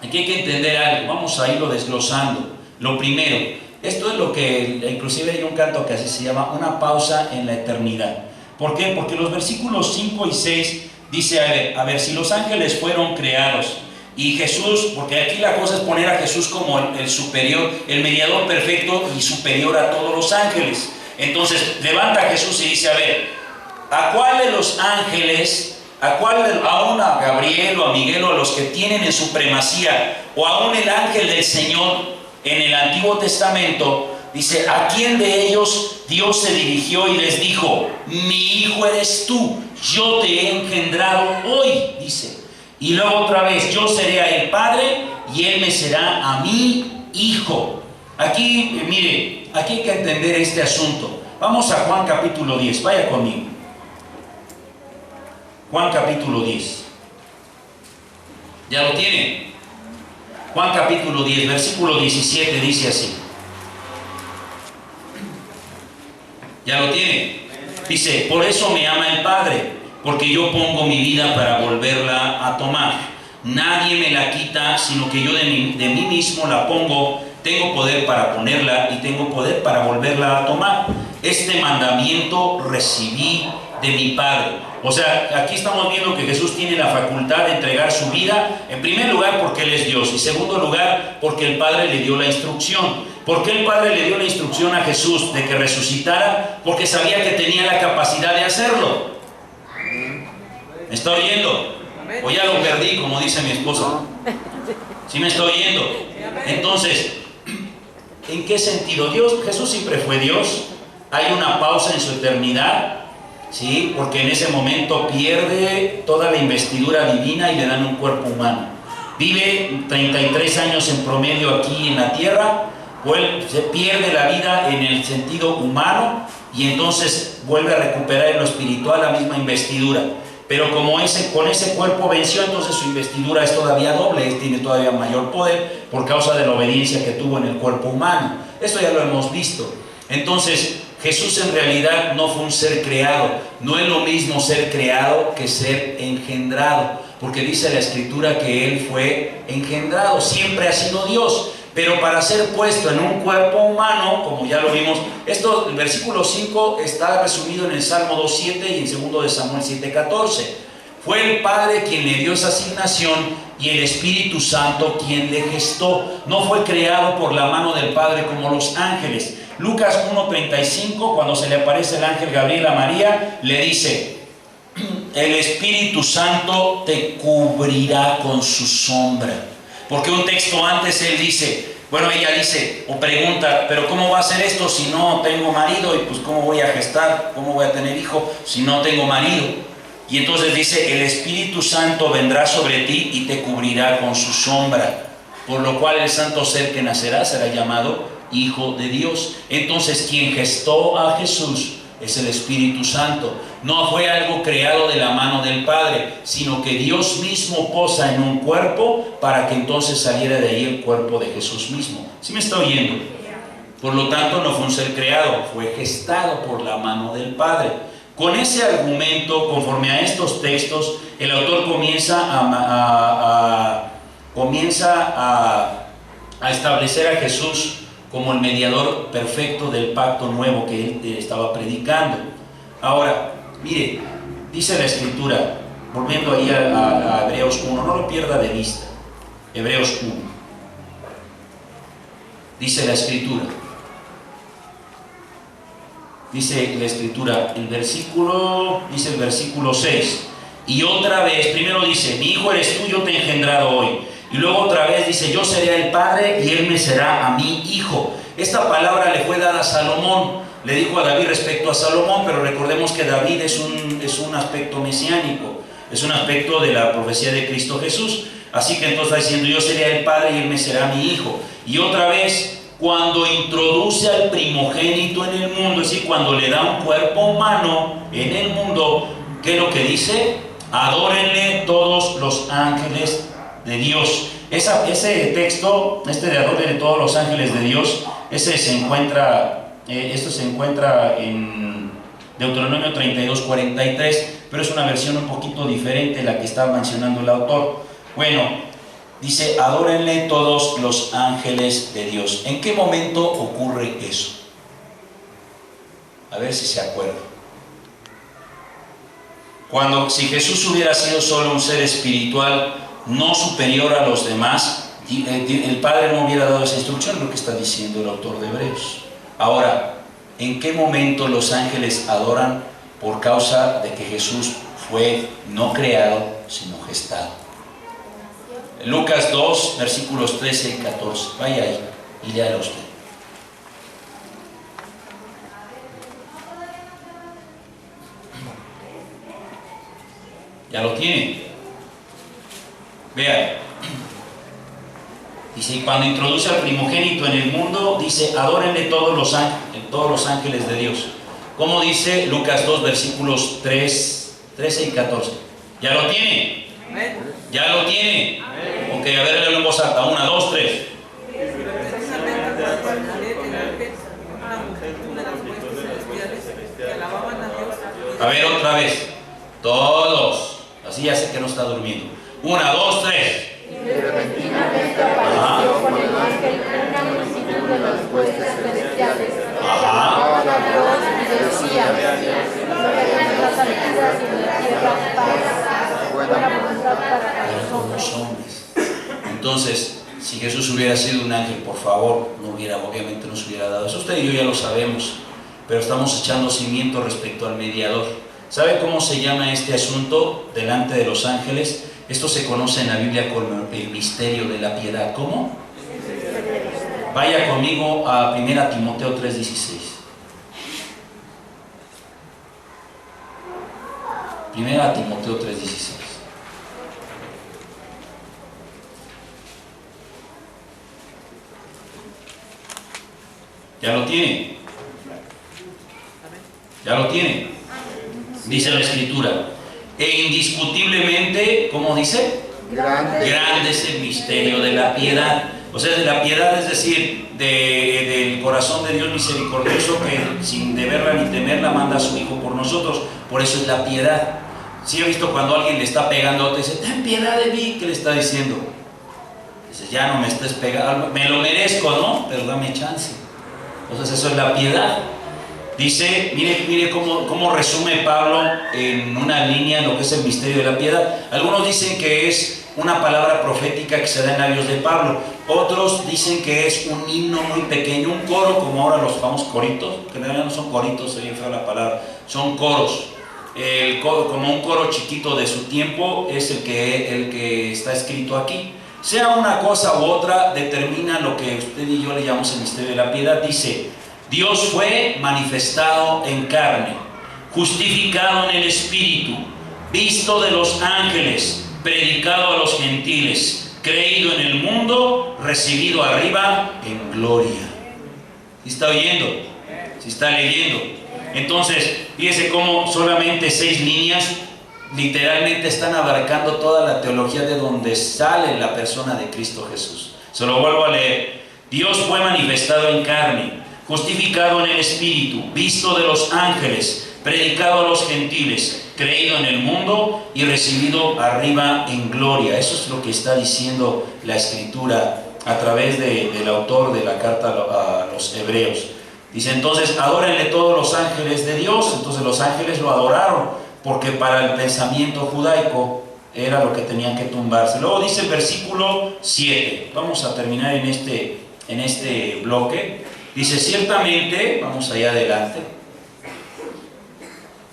aquí hay que entender algo, vamos a irlo desglosando. Lo primero, esto es lo que inclusive hay un canto que así se llama una pausa en la eternidad. ¿Por qué? Porque los versículos 5 y 6 dice, a ver, si los ángeles fueron creados y Jesús, porque aquí la cosa es poner a Jesús como el superior, el mediador perfecto y superior a todos los ángeles. Entonces levanta a Jesús y dice, a ver, ¿a cuál de los ángeles, aún a Gabriel o a Miguel o a los que tienen en supremacía, o aún el ángel del Señor en el Antiguo Testamento, dice, ¿a quién de ellos Dios se dirigió y les dijo, mi hijo eres tú, yo te he engendrado hoy? Dice, y luego otra vez, yo seré a él padre y él me será a mí hijo. Aquí, mire, aquí hay que entender este asunto. Vamos a Juan capítulo 10, vaya conmigo. Juan capítulo 10. ¿Ya lo tiene? Juan capítulo 10, versículo 17 dice así. ¿Ya lo tiene? Dice, por eso me ama el Padre, porque yo pongo mi vida para volverla a tomar. Nadie me la quita, sino que yo de mí mismo la pongo. Tengo poder para ponerla y tengo poder para volverla a tomar. Este mandamiento recibí de mi Padre. O sea, aquí estamos viendo que Jesús tiene la facultad de entregar su vida, en primer lugar porque Él es Dios, y en segundo lugar porque el Padre le dio la instrucción. ¿Por qué el Padre le dio la instrucción a Jesús de que resucitara? Porque sabía que tenía la capacidad de hacerlo. ¿Me está oyendo? O ya lo perdí, como dice mi esposa. ¿Sí me está oyendo? Entonces, ¿en qué sentido? Jesús siempre fue Dios. Hay una pausa en su eternidad, ¿sí? Porque en ese momento pierde toda la investidura divina y le dan un cuerpo humano. Vive 33 años en promedio aquí en la tierra. Se pierde la vida en el sentido humano y entonces vuelve a recuperar en lo espiritual la misma investidura. Pero como con ese cuerpo venció, entonces su investidura es todavía doble, él tiene todavía mayor poder por causa de la obediencia que tuvo en el cuerpo humano. Esto ya lo hemos visto. Entonces, Jesús en realidad no fue un ser creado. No es lo mismo ser creado que ser engendrado, porque dice la Escritura que Él fue engendrado, siempre ha sido Dios. Pero para ser puesto en un cuerpo humano, como ya lo vimos, el versículo 5 está resumido en el Salmo 2.7 y en 2 de Samuel 7.14. Fue el Padre quien le dio esa asignación y el Espíritu Santo quien le gestó. No fue creado por la mano del Padre como los ángeles. Lucas 1.35, cuando se le aparece el ángel Gabriel a María, le dice, el Espíritu Santo te cubrirá con su sombra. Porque un texto antes ella dice o pregunta, pero ¿cómo va a ser esto si no tengo marido? Y pues ¿cómo voy a gestar? ¿Cómo voy a tener hijo si no tengo marido? Y entonces dice, el Espíritu Santo vendrá sobre ti y te cubrirá con su sombra, por lo cual el santo ser que nacerá será llamado Hijo de Dios. Entonces quien gestó a Jesús es el Espíritu Santo. No fue algo creado de la mano del Padre, sino que Dios mismo posa en un cuerpo para que entonces saliera de ahí el cuerpo de Jesús mismo. ¿Sí me está oyendo? Por lo tanto, no fue un ser creado, fue gestado por la mano del Padre. Con ese argumento, conforme a estos textos, el autor comienza a establecer a Jesús como el mediador perfecto del pacto nuevo que él estaba predicando. Ahora, mire, dice la Escritura, volviendo ahí a Hebreos 1, no lo pierda de vista. Hebreos 1. Dice la Escritura, el versículo 6. Y otra vez, primero dice, mi hijo eres tú, yo te he engendrado hoy. Y luego otra vez dice, yo seré el padre y él me será a mi hijo. Esta palabra le fue dada a Salomón. Le dijo a David respecto a Salomón, pero recordemos que David es un aspecto mesiánico, es un aspecto de la profecía de Cristo Jesús. Así que entonces está diciendo, yo seré el padre y él me será mi hijo. Y otra vez, cuando introduce al primogénito en el mundo, es decir, cuando le da un cuerpo humano en el mundo, ¿qué es lo que dice? Adórenle todos los ángeles de Dios. Ese texto, de adórenle todos los ángeles de Dios, ese se encuentra Esto se encuentra en Deuteronomio 32:43, pero es una versión un poquito diferente la que está mencionando el autor. Bueno, dice: adórenle todos los ángeles de Dios. ¿En qué momento ocurre eso? A ver si se acuerdan. Si Jesús hubiera sido solo un ser espiritual, no superior a los demás, el Padre no hubiera dado esa instrucción, lo que está diciendo el autor de Hebreos. Ahora, ¿en qué momento los ángeles adoran? Por causa de que Jesús fue no creado, sino gestado. Lucas 2, versículos 13 y 14. Vaya ahí y léalo usted. ¿Ya lo tiene? Vean. Dice: y cuando introduce al primogénito en el mundo, dice: adórenle todos los ángeles de Dios. ¿Cómo dice? Lucas 2, versículos 13 y 14. ¿Ya lo tiene? ¿Ya lo tiene? Ok, a ver, léelo en voz alta. 1, 2, 3. A ver, otra vez. Todos. Así ya sé que no está durmiendo. 1, 2, 3. Y repentinamente apareció con el ángel una multitud de los huestes celestiales que alababan a Dios y decían: gloria en las alturas y en la tierra paz, buena voluntad para los hombres. Entonces, si Jesús hubiera sido un ángel, por favor, obviamente nos hubiera dado eso. Usted y yo ya lo sabemos, pero estamos echando cimiento respecto al mediador. ¿Sabe cómo se llama este asunto delante de los ángeles? Esto se conoce en la Biblia como el misterio de la piedad. ¿Cómo? Vaya conmigo a 1 Timoteo 3:16. 1 Timoteo 3:16. ¿Ya lo tiene? ¿Ya lo tiene? Dice la Escritura: e indiscutiblemente, ¿cómo dice? Grande es el misterio de la piedad. O sea, de la piedad, es decir, del corazón de Dios misericordioso, que sin deberla ni temerla manda a su Hijo por nosotros. Por eso es la piedad. Si he visto cuando alguien le está pegando, te dice: ten piedad de mí. ¿Qué le está diciendo? Dice: ya no me estés pegando, me lo merezco, ¿no? Pero dame chance. Entonces eso es la piedad. Dice, mire cómo resume Pablo en una línea lo que es el misterio de la piedad. Algunos dicen que es una palabra profética que se da en labios de Pablo. Otros dicen que es un himno muy pequeño, un coro, como ahora los famosos coritos, que en realidad no son coritos, se oye fea la palabra, son coros. Como un coro chiquito de su tiempo es el que está escrito aquí. Sea una cosa u otra, determina lo que usted y yo le llamamos el misterio de la piedad. Dice: Dios fue manifestado en carne, justificado en el Espíritu, visto de los ángeles, predicado a los gentiles, creído en el mundo, recibido arriba en gloria. ¿Sí está oyendo? ¿Sí está leyendo? Entonces, fíjese cómo solamente 6 líneas literalmente están abarcando toda la teología de donde sale la persona de Cristo Jesús. Se lo vuelvo a leer. Dios fue manifestado en carne, justificado en el Espíritu, visto de los ángeles, predicado a los gentiles, creído en el mundo y recibido arriba en gloria. Eso es lo que está diciendo la Escritura a través del autor de la carta a los Hebreos. Dice entonces: adórenle todos los ángeles de Dios. Entonces los ángeles lo adoraron, porque para el pensamiento judaico era lo que tenían que tumbarse. Luego dice el versículo 7. Vamos a terminar en este bloque. Dice: ciertamente, vamos allá adelante,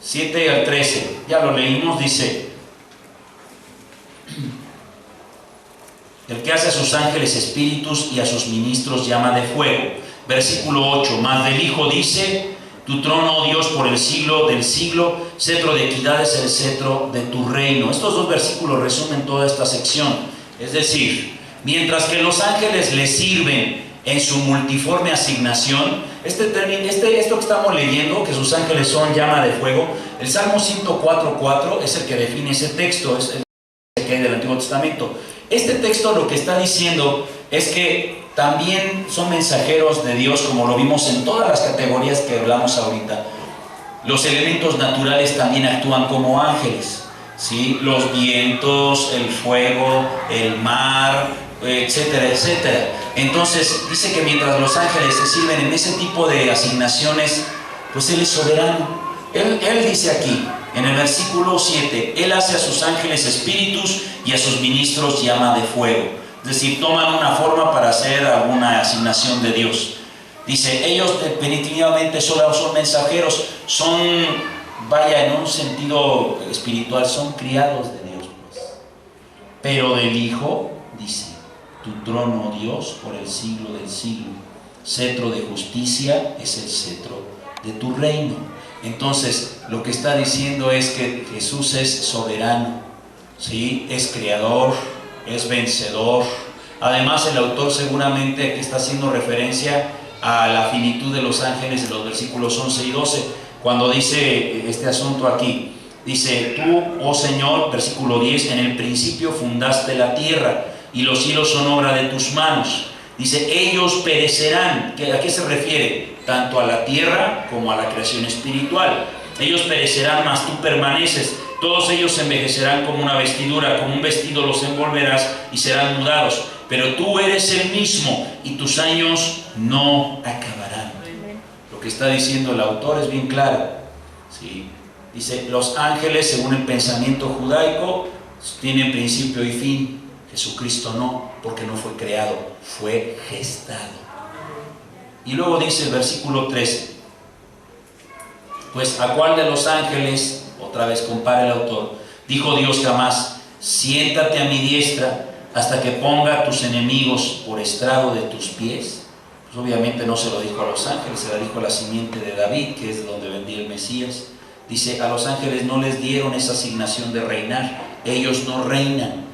7 al 13, ya lo leímos. Dice: el que hace a sus ángeles espíritus y a sus ministros llama de fuego. Versículo 8, mas del Hijo dice: tu trono, oh Dios, por el siglo del siglo, cetro de equidad es el cetro de tu reino. Estos 2 versículos resumen toda esta sección. Es decir, mientras que los ángeles le sirven en su multiforme asignación, esto que estamos leyendo, que sus ángeles son llama de fuego, el Salmo 104:4 es el que define ese texto, es el que hay del Antiguo Testamento. Este texto lo que está diciendo es que también son mensajeros de Dios, como lo vimos en todas las categorías que hablamos ahorita. Los elementos naturales también actúan como ángeles, ¿sí? Los vientos, el fuego, el mar, etcétera, etcétera. Entonces dice que mientras los ángeles se sirven en ese tipo de asignaciones, pues Él es soberano. Él dice aquí, en el versículo 7, Él hace a sus ángeles espíritus y a sus ministros llama de fuego. Es decir, toman una forma para hacer alguna asignación de Dios. Dice, ellos definitivamente solo son mensajeros, son, vaya, en un sentido espiritual, son criados de Dios, pues. Pero del Hijo, dice, tu trono, Dios, por el siglo del siglo. Cetro de justicia es el cetro de tu reino. Entonces, lo que está diciendo es que Jesús es soberano, ¿sí? Es creador, es vencedor. Además, el autor seguramente está haciendo referencia a la finitud de los ángeles en los versículos 11 y 12, cuando dice este asunto aquí. Dice, tú, oh Señor, versículo 10, en el principio fundaste la tierra y los cielos son obra de tus manos. Dice, ellos perecerán. ¿A qué se refiere? Tanto a la tierra como a la creación espiritual. Ellos perecerán, mas tú permaneces. Todos ellos se envejecerán como una vestidura, como un vestido los envolverás y serán mudados. Pero tú eres el mismo y tus años no acabarán. Lo que está diciendo el autor es bien claro, ¿sí? Dice, los ángeles, según el pensamiento judaico, tienen principio y fin. Jesucristo no, porque no fue creado, fue gestado. Y luego dice el versículo 13, pues ¿a cuál de los ángeles, otra vez compara el autor, dijo Dios jamás, siéntate a mi diestra hasta que ponga a tus enemigos por estrado de tus pies? Pues obviamente no se lo dijo a los ángeles, se lo dijo a la simiente de David, que es de donde vendría el Mesías. Dice, a los ángeles no les dieron esa asignación de reinar, ellos no reinan.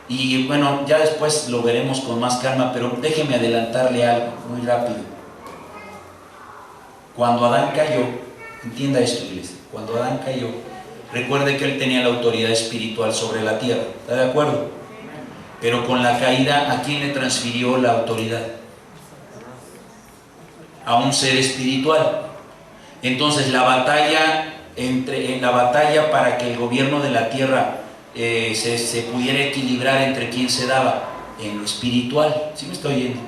Y bueno, ya después lo veremos con más calma, pero déjeme adelantarle algo muy rápido. Cuando Adán cayó, entienda esto, iglesia, cuando Adán cayó, recuerde que él tenía la autoridad espiritual sobre la tierra, ¿está de acuerdo? Pero con la caída, ¿a quién le transfirió la autoridad? A un ser espiritual. Entonces la batalla para que el gobierno de la tierra se pudiera equilibrar, ¿entre quién se daba? En lo espiritual. ¿Sí me estoy oyendo?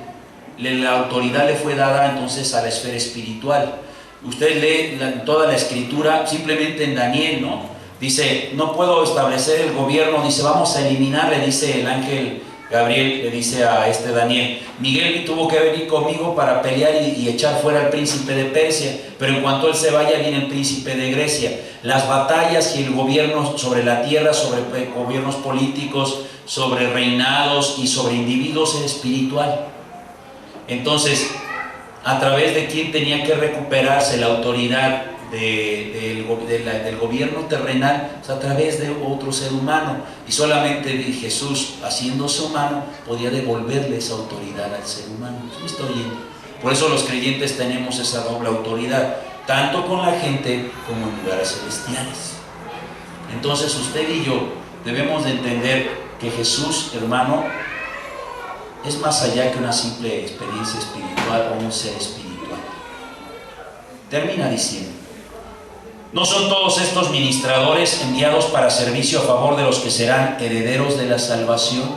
La autoridad le fue dada entonces a la esfera espiritual. Usted lee toda la escritura, simplemente en Daniel, ¿no? Dice, no puedo establecer el gobierno, dice, vamos a eliminar, le dice el ángel Gabriel, le dice a Daniel, Miguel tuvo que venir conmigo para pelear y echar fuera al príncipe de Persia, pero en cuanto él se vaya viene el príncipe de Grecia. Las batallas y el gobierno sobre la tierra, sobre gobiernos políticos, sobre reinados y sobre individuos es espiritual. Entonces, ¿a través de quién tenía que recuperarse la autoridad del gobierno terrenal? O sea, a través de otro ser humano. Y solamente Jesús, haciéndose humano, podía devolverle esa autoridad al ser humano. ¿Sí me estoy oyendo? Por eso los creyentes tenemos esa doble autoridad, tanto con la gente como en lugares celestiales. Entonces usted y yo debemos de entender que Jesús, hermano, es más allá que una simple experiencia espiritual o un ser espiritual. Termina diciendo, ¿no son todos estos ministradores enviados para servicio a favor de los que serán herederos de la salvación?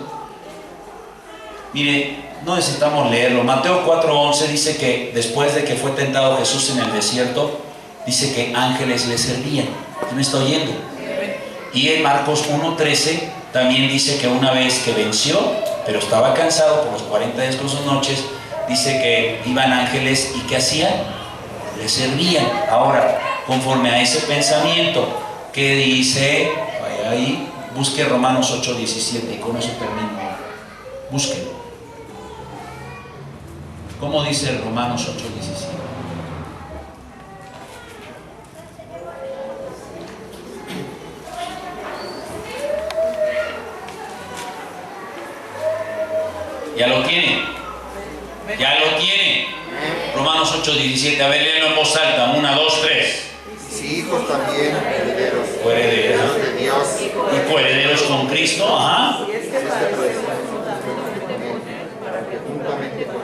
Mire, no necesitamos leerlo. Mateo 4:11 dice que después de que fue tentado Jesús en el desierto, dice que ángeles le servían. ¿Sí me está oyendo? Y en Marcos 1:13 también dice que una vez que venció, pero estaba cansado por los 40 días con sus noches, dice que iban ángeles y ¿qué hacían? Le servían. Ahora, conforme a ese pensamiento que dice, vaya ahí, busque Romanos 8:17 y con eso termino. Búsquelo. ¿Cómo dice Romanos 8:17? ¿Ya lo tiene? ¿Ya lo tiene? Romanos 8:17. A ver, léelo en voz alta. 1, 2, 3. Sí, hijos también, herederos. Coherederos de Dios. Y coherederos con Cristo. Ajá. Para que juntamente con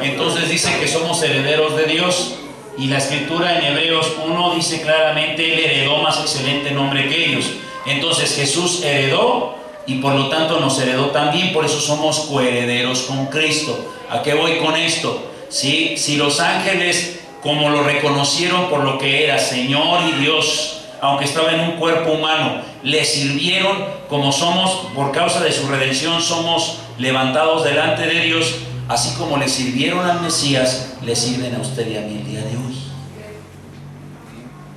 Entonces dice que somos herederos de Dios. Y la escritura en Hebreos 1 dice claramente: Él heredó más excelente nombre que ellos. Entonces Jesús heredó y por lo tanto nos heredó también. Por eso somos coherederos con Cristo. ¿A qué voy con esto? ¿Sí? Si los ángeles, como lo reconocieron por lo que era Señor y Dios, aunque estaba en un cuerpo humano, le sirvieron, como somos, por causa de su redención, somos levantados delante de Dios, así como le sirvieron al Mesías, le sirven a usted y a mí el día de hoy.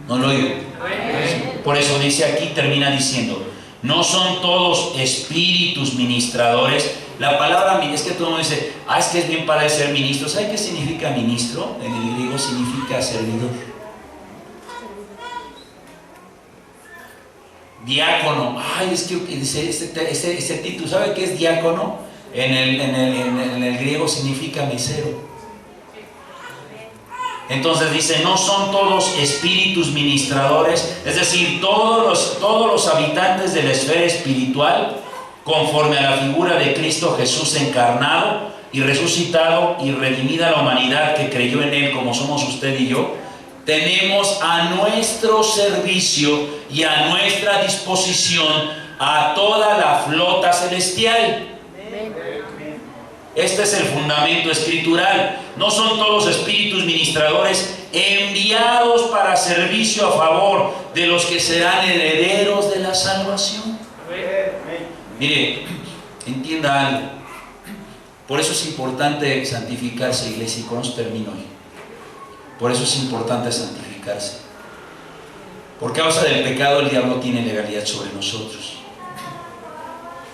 ¿No lo oigo? Por eso dice aquí, termina diciendo: no son todos espíritus ministradores. La palabra, es que todo el mundo dice: es que es bien para ser ministro. ¿Sabe qué significa ministro? En el griego significa servidor. Diácono. Es que ese título, ¿sabe qué es diácono? En el griego significa mesero. Entonces dice: no son todos espíritus ministradores, es decir, todos los habitantes de la esfera espiritual, conforme a la figura de Cristo Jesús encarnado y resucitado y redimida la humanidad que creyó en Él, como somos usted y yo, tenemos a nuestro servicio y a nuestra disposición a toda la flota celestial. Este es el fundamento escritural. No son todos espíritus ministradores enviados para servicio a favor de los que serán herederos de la salvación. Mire, entienda algo. Por eso es importante santificarse, iglesia, y con eso termino hoy. Por eso es importante santificarse. Por causa del pecado, el diablo tiene legalidad sobre nosotros.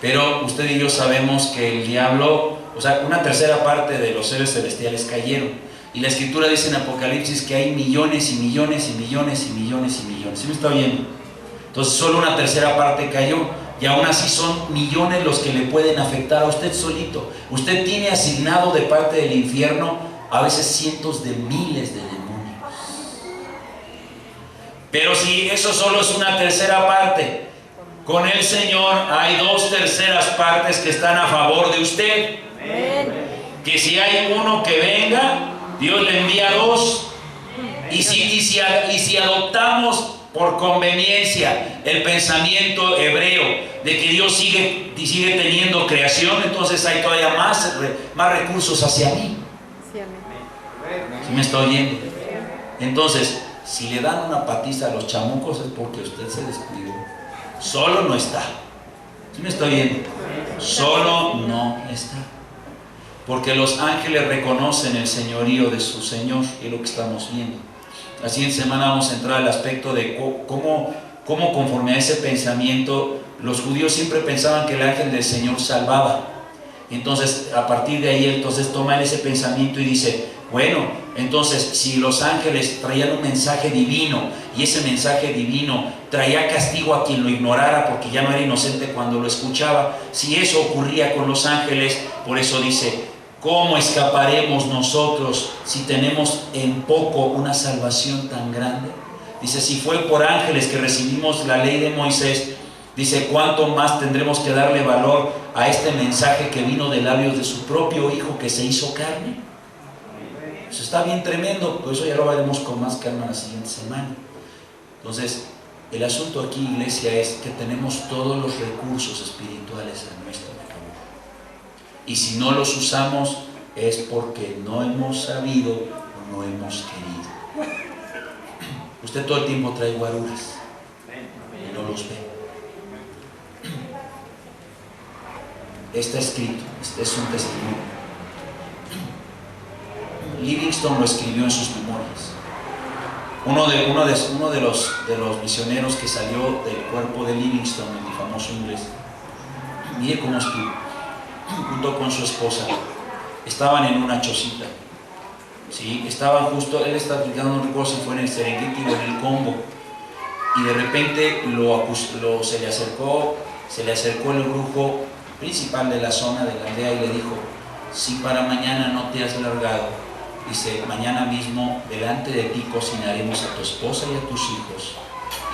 Pero usted y yo sabemos que el diablo, una tercera parte de los seres celestiales cayeron. Y la escritura dice en Apocalipsis que hay millones y millones y millones y millones y millones. ¿Sí me está oyendo? Entonces solo una tercera parte cayó. Y aún así son millones los que le pueden afectar a usted solito. Usted tiene asignado de parte del infierno a veces cientos de miles de demonios. Pero si eso solo es una tercera parte, con el Señor hay 2/3 partes que están a favor de usted. Que si hay uno que venga, Dios le envía 2. Y si adoptamos por conveniencia el pensamiento hebreo de que Dios sigue teniendo creación, entonces hay todavía más recursos hacia mí. ¿Sí me está oyendo? Entonces, si le dan una patiza a los chamucos es porque usted se descuidó. Solo no está. ¿Sí me está oyendo? Solo no está. Porque los ángeles reconocen el señorío de su Señor, y es lo que estamos viendo. La siguiente semana vamos a entrar al aspecto de cómo conforme a ese pensamiento, los judíos siempre pensaban que el ángel del Señor salvaba. Entonces, a partir de ahí, entonces toman ese pensamiento y dice: bueno, entonces si los ángeles traían un mensaje divino y ese mensaje divino traía castigo a quien lo ignorara porque ya no era inocente cuando lo escuchaba, si eso ocurría con los ángeles, por eso dice: ¿cómo escaparemos nosotros si tenemos en poco una salvación tan grande? Dice: si fue por ángeles que recibimos la ley de Moisés, dice, ¿cuánto más tendremos que darle valor a este mensaje que vino de labios de su propio Hijo que se hizo carne? Eso está bien tremendo, por eso ya lo veremos con más calma la siguiente semana. Entonces, el asunto aquí, iglesia, es que tenemos todos los recursos espirituales a nuestro favor. Y si no los usamos es porque no hemos sabido o no hemos querido. Usted todo el tiempo trae guaruras y no los ve. Está escrito, este es un testimonio. Livingstone lo escribió en sus memorias. Uno de los misioneros que salió del cuerpo de Livingstone, el famoso inglés, mire cómo estuvo, junto con su esposa, estaban en una chocita. ¿Sí? Estaban justo, él estaba aplicando, no recuerdo si fue en el Serengeti o en el Congo, y de repente se le acercó el brujo principal de la zona de la aldea y le dijo: si para mañana no te has largado, dice, mañana mismo delante de ti cocinaremos a tu esposa y a tus hijos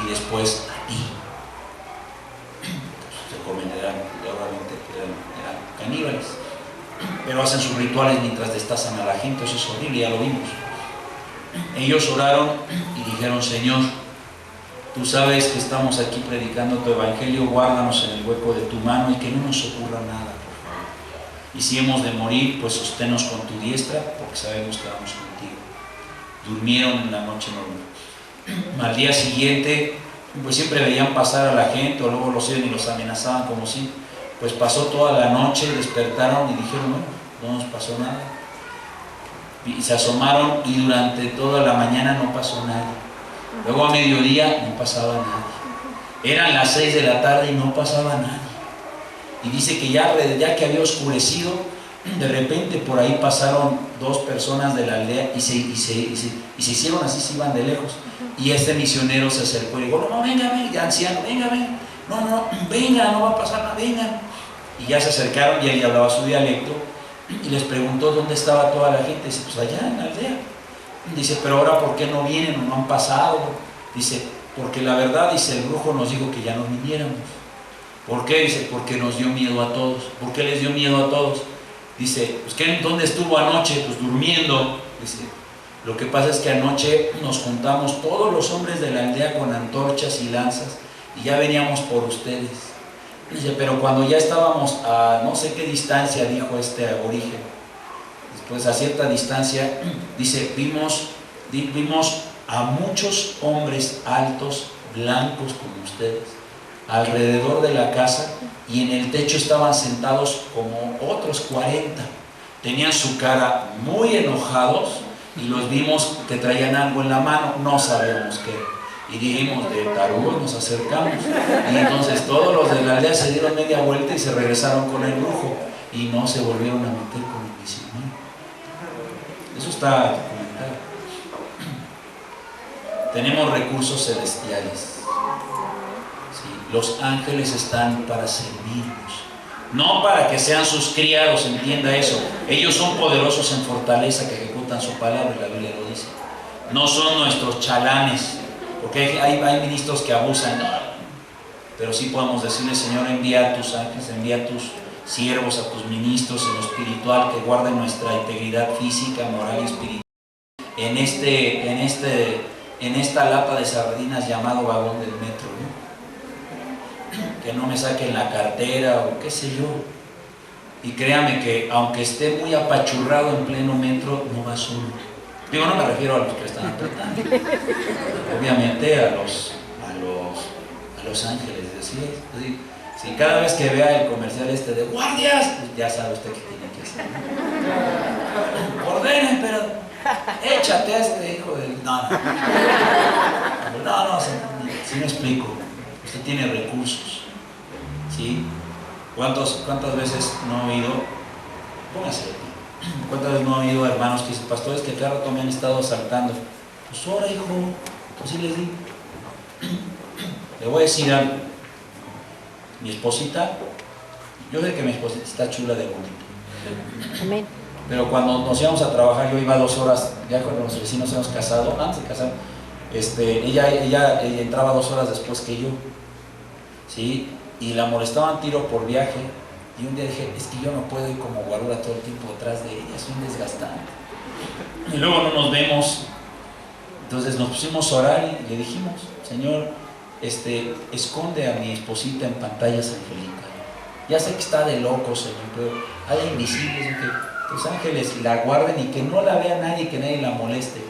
y después a ti. Se comen, obviamente eran caníbales. pero hacen sus rituales mientras destazan a la gente. Eso es horrible, ya lo vimos. Ellos oraron y dijeron: Señor, tú sabes que estamos aquí predicando tu evangelio, guárdanos en el hueco de tu mano y que no nos ocurra nada, por favor. Y si hemos de morir, pues sosténnos con tu diestra, porque sabemos que vamos contigo. Durmieron en la noche normal. Al día siguiente, pues siempre veían pasar a la gente, o luego los iban y los amenazaban como si. Pues pasó toda la noche, despertaron y dijeron: bueno, no nos pasó nada. Y se asomaron y durante toda la mañana no pasó nada. Luego a mediodía no pasaba nadie. Eran las 6 de la tarde y no pasaba nadie. Y dice que ya que había oscurecido, de repente por ahí pasaron 2 personas de la aldea y se hicieron así, se iban de lejos. Y este misionero se acercó y dijo: no, venga, ya anciano, venga, no, venga, no va a pasar nada, venga. Y ya se acercaron y él hablaba su dialecto y les preguntó dónde estaba toda la gente. Dice: pues allá en la aldea. Dice: pero ahora ¿por qué no vienen o no han pasado? Dice: porque la verdad, dice, el brujo nos dijo que ya no viniéramos. ¿Por qué? Dice: porque nos dio miedo a todos. ¿Por qué les dio miedo a todos? Dice: pues ¿dónde estuvo anoche? Pues durmiendo. Dice: lo que pasa es que anoche nos juntamos todos los hombres de la aldea con antorchas y lanzas y ya veníamos por ustedes. Dice: pero cuando ya estábamos a no sé qué distancia, dijo este aborigen, después a cierta distancia, dice, vimos a muchos hombres altos, blancos como ustedes, alrededor de la casa, y en el techo estaban sentados como otros 40. Tenían su cara muy enojados y los vimos que traían algo en la mano, no sabíamos qué. Y dijimos: de tarugos nos acercamos. Y entonces todos los de la aldea se dieron media vuelta y se regresaron con el brujo y no se volvieron a meter con el misionero. Eso está documentado. Tenemos recursos celestiales. ¿Sí? Los ángeles están para servirnos, no para que sean sus criados, entienda eso. Ellos son poderosos en fortaleza, que ejecutan su palabra, la Biblia lo dice. No son nuestros chalanes, porque hay ministros que abusan, pero sí podemos decirle: Señor, envía a tus ángeles, envía a tus siervos, a tus ministros en lo espiritual, que guarden nuestra integridad física, moral y espiritual en esta lata de sardinas llamado vagón del metro, ¿no? Que no me saquen la cartera o qué sé yo. Y créame que aunque esté muy apachurrado en pleno metro, no va solo. Digo, no me refiero a los que están apretando, obviamente a los ángeles. ¿Sí? Si cada vez que vea el comercial de guardias, pues ya sabe usted qué tiene que hacer, ¿no? Ordenen, pero échate a este hijo del... No, si me explico. Usted tiene recursos, ¿sí? ¿Cuántas veces no he oído? Póngase. ¿Cuántas veces no he oído hermanos que dicen: pastores, que cada rato me han estado asaltando? Pues ahora, hijo, pues sí les digo. Le voy a decir algo. Mi esposita, yo sé que mi esposita está chula de bonita. Amén. Pero cuando nos íbamos a trabajar, yo iba 2 horas, ya cuando los vecinos se hemos casado, antes de casar, ella entraba 2 horas después que yo, ¿sí? Y la molestaban tiro por viaje. Y un día dije: es que yo no puedo ir como guarura todo el tiempo detrás de ella, es un desgastante. Y luego no nos vemos. Entonces nos pusimos a orar y le dijimos: Señor, esconde a mi esposita en pantallas angélicas. Ya sé que está de loco, Señor, pero hay invisibles, que tus ángeles la guarden y que no la vea nadie, que nadie la moleste,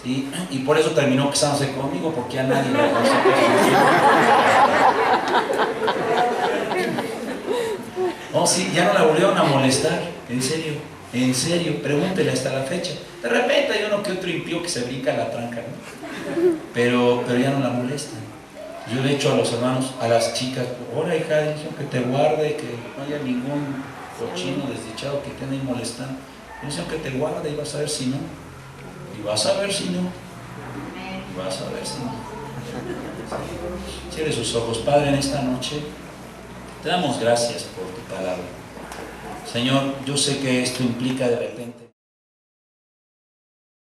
¿sí? Y por eso terminó casándose conmigo, porque a nadie la molesta. No, sí, ya no la volvieron a molestar, en serio, pregúntele hasta la fecha. De repente hay uno que otro impío que se brinca la tranca, ¿no? Pero ya no la molestan. Yo le he dicho a los hermanos, a las chicas: ahora, hija, que te guarde, que no haya ningún cochino desdichado que te ande molestando. Yo que te guarde, y vas a ver si no. Y vas a ver si no. Y vas a ver si no. Cierre sus ojos. Padre, en esta noche te damos gracias por tu palabra. Señor, yo sé que esto implica de repente